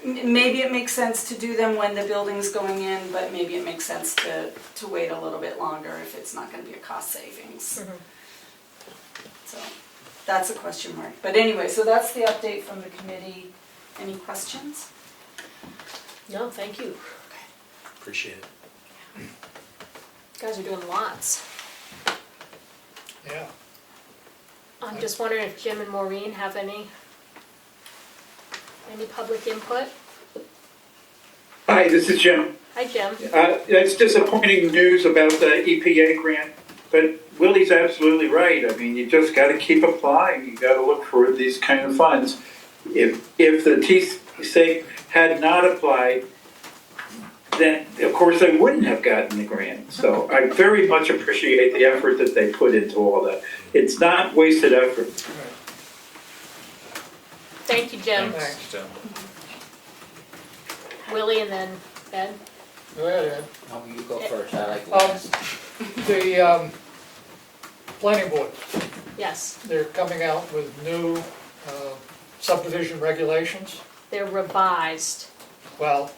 maybe it makes sense to do them when the building's going in, but maybe it makes sense to wait a little bit longer if it's not going to be a cost savings. So that's a question mark. But anyway, so that's the update from the committee. Any questions?
No, thank you.
Appreciate it.
You guys are doing lots.
Yeah.
I'm just wondering if Jim and Maureen have any public input?
Hi, this is Jim.
Hi, Jim.
That's disappointing news about the EPA grant, but Willie's absolutely right. I mean, you just got to keep applying. You got to look for these kind of funds. If the TSA had not applied, then of course they wouldn't have gotten the grant. So I very much appreciate the effort that they put into all that. It's not wasted effort.
Thank you, Jim.
Thanks, Jim.
Willie and then Ed.
Go ahead, Ed.
No, you go first, I like last.
The planning board,
Yes,
they're coming out with new subdivision regulations.
they're revised.
Well,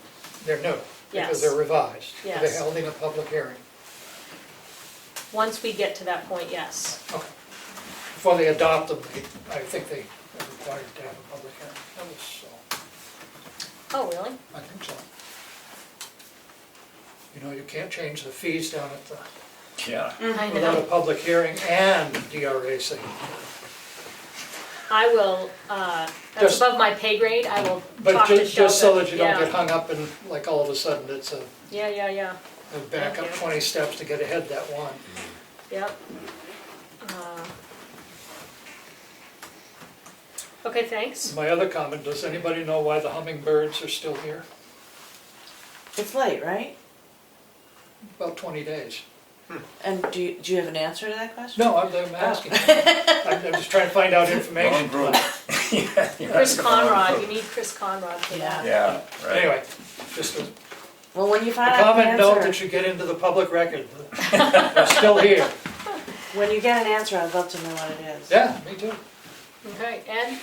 they're new,
Yes.
because they're revised.
Yes.
They're holding a public hearing.
Once we get to that point, yes.
Okay. Before they adopt them, I think they are required to have a public hearing. That was so.
Oh, really?
I think so. You know, you can't change the fees down at the,
Yeah.
I
without a
know.
public hearing and DRAC.
I will, that's
Just-
above my pay grade, I will
But
talk to
just so
Shelton.
that you don't
Yeah.
get hung up and like all of a sudden it's a
Yeah.
back
Thank
up
you.
20 steps to get ahead that one.
Yep. Okay, thanks.
My other comment, does anybody know why the hummingbirds are still here?
It's late, right?
About 20 days.
And do you have an answer to that question?
No, I'm asking. I'm just trying to find out information.
Chris Conrad, you need Chris Conrad for that.
Yeah, right.
Anyway, just a
Well, when you find out the
comment note that
answer,
should get into the public record. They're still here.
when you get an answer, I'd love to know what it is.
Yeah, me too.
Okay, Ed?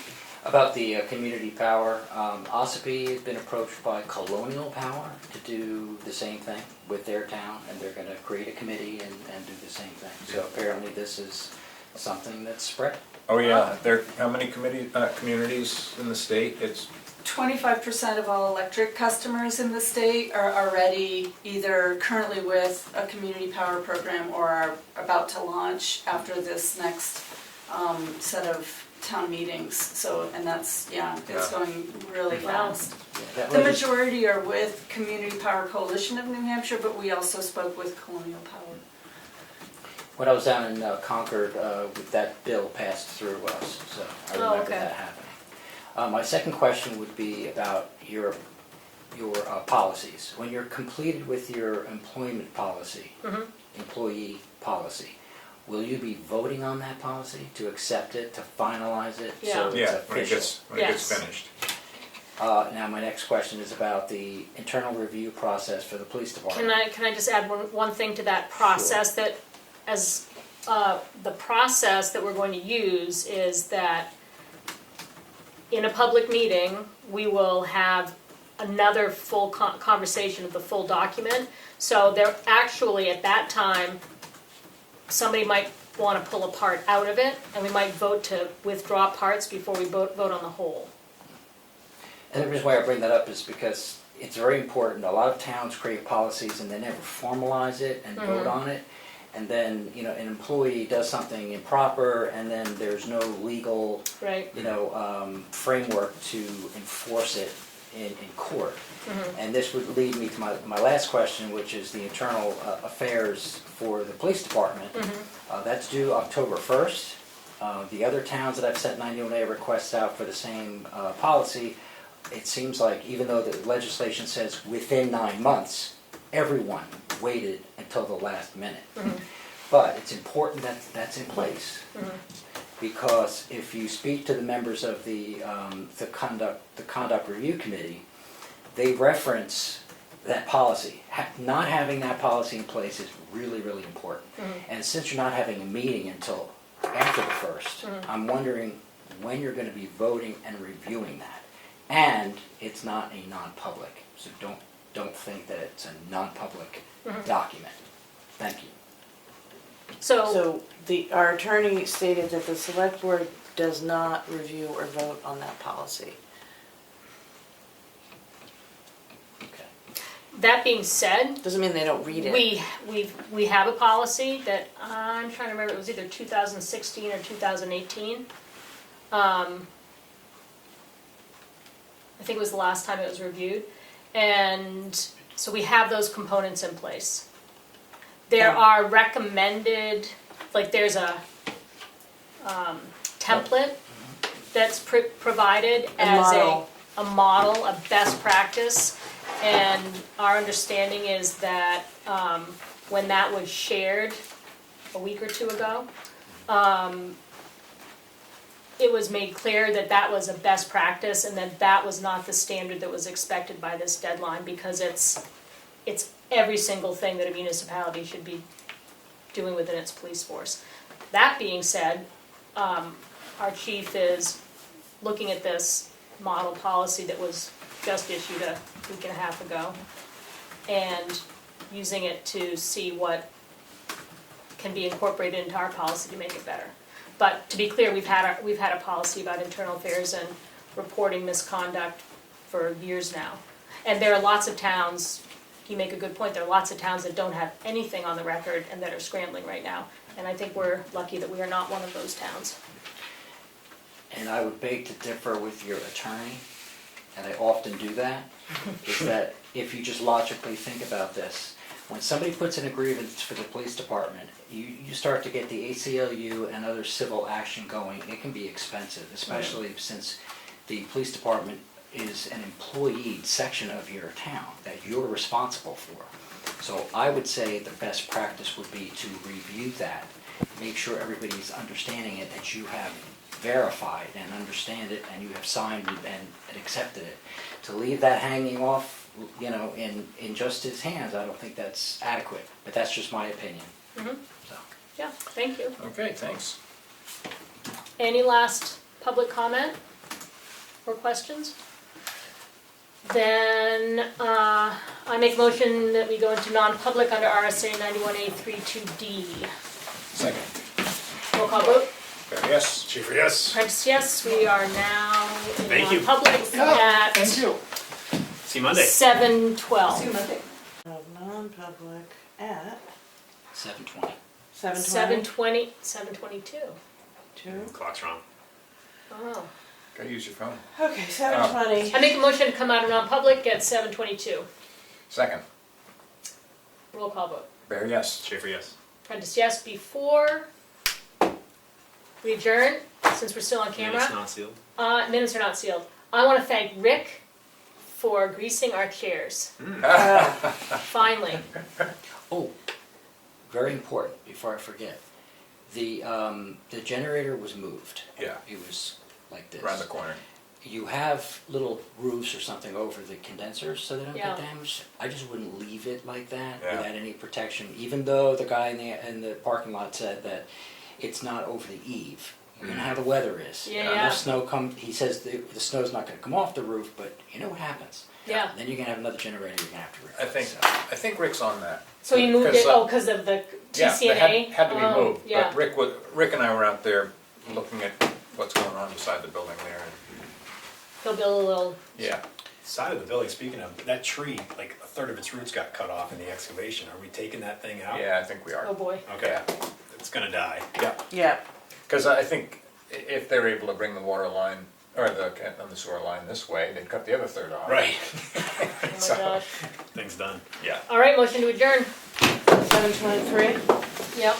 About the community power, Ossipee has been approached by Colonial Power to do the same thing with their town, and they're gonna create a committee and do the same thing. So apparently this is something that's spread.
Oh, yeah, there, how many communities in the state? It's
25% of all electric customers in the state are already either currently with a community power program or are about to launch after this next set of town meetings. So, and that's, it's going really fast. The majority are with Community Power Coalition of New Hampshire, but we also spoke with Colonial Power.
When I was down in Concord, that bill passed through us, so I remember
okay.
that happening. My second question would be about your policies. When you're completed with your employment policy, employee policy, will you be voting on that policy to accept it, to finalize it, so it's
yeah,
official?
when it gets finished.
Now my next question is about the internal review process for the police department.
Can I just add one thing to that process? That as the process that we're going to use is that in a public meeting, we will have another full conversation of the full document. So there actually, at that time, somebody might want to pull a part out of it, and we might vote to withdraw parts before we vote on the whole.
And the reason why I bring that up is because it's very important. A lot of towns create policies and they never formalize it and vote on it. And then, you know, an employee does something improper and then there's no legal,
Right.
you know, framework to enforce it in court. And this would lead me to my last question, which is the internal affairs for the police department. That's due October 1st. The other towns that I've sent 91A requests out for the same policy, it seems like even though the legislation says within 9 months, everyone waited until the last minute. But it's important that that's in place. Because if you speak to the members of the conduct review committee, they reference that policy. Not having that policy in place is really, really important. And since you're not having a meeting until after the 1st, I'm wondering when you're going to be voting and reviewing that. And it's not a non-public, so don't think that it's a non-public document. Thank you.
So our attorney stated that the select board does not review or vote on that policy.
That being said,
doesn't mean they don't read it.
We have a policy that I'm trying to remember. It was either 2016 or 2018. I think it was the last time it was reviewed, and so we have those components in place. There are recommended, like there's a template that's provided as a model, a best practice, and our understanding is that when that was shared a week or two ago, it was made clear that that was a best practice and that that was not the standard that was expected by this deadline, because it's every single thing that a municipality should be doing within its police force. That being said, our chief is looking at this model policy that was just issued a week and a half ago and using it to see what can be incorporated into our policy to make it better. But to be clear, we've had a policy about internal affairs and reporting misconduct for years now. And there are lots of towns, you make a good point, there are lots of towns that don't have anything on the record and that are scrambling right now. And I think we're lucky that we are not one of those towns.
And I would beg to differ with your attorney, and I often do that, is that if you just logically think about this, when somebody puts in a grievance for the police department, you start to get the ACLU and other civil action going. It can be expensive, especially since the police department is an employee section of your town that you're responsible for. So I would say the best practice would be to review that, make sure everybody's understanding it, that you have verified and understand it and you have signed and accepted it. To leave that hanging off, you know, in just his hands, I don't think that's adequate, but that's just my opinion. So.
Yeah, thank you.
Okay, thanks.
Any last public comment or questions? Then I make a motion that we go into non-public under RSA 91A32D.
Second.
Roll call vote.
Yes.
Schaefer, yes.
Prentice, yes. We are now in
Thank you.
non-public at
Thank you. See you Monday.
7:12.
See you Monday. Non-public at
7:20.
7:20.
7:22.
Clock's wrong.
Oh.
Gotta use your phone.
Okay, 7:20.
I make a motion to come out of non-public at 7:22.
Second.
Roll call vote.
Bear, yes.
Schaefer, yes.
Prentice, yes. Before we adjourn, since we're still on camera.
Minutes not sealed.
Minutes are not sealed. I want to thank Rick for greasing our chairs. Finally.
Oh, very important, before I forget. The generator was moved.
Yeah.
It was like this.
Around the corner.
You have little roofs or something over the condensers so they don't
Yeah.
get damaged. I just wouldn't leave it like that
Yeah.
without any protection, even though the guy in the parking lot said that it's not over the eave. You know how the weather is.
Yeah,
Enough snow he says the snow's not gonna come off the roof, but you know what happens.
Yeah.
Then you're gonna have another generator you're gonna have to replace.
I think Rick's on that.
So he moved it,
Because,
because of the
Yeah,
TCNA?
they had to be
Oh,
moved,
yeah.
but Rick and I were out there looking at what's going on beside the building there. And
He'll build a little,
yeah.
Side of the building, speaking of, that tree, like a third of its roots got cut off in the excavation. Are we taking that thing out?
Yeah, I think we are.
oh boy.
Okay, it's gonna die.
Yeah.
Yeah.
Because I think if they're able to bring the water line, or the sewer line this way, they'd cut the other third off.
Right.
Oh my
So,
gosh.
Thing's done.
yeah.
All right, motion to adjourn.
7:23.
Yep.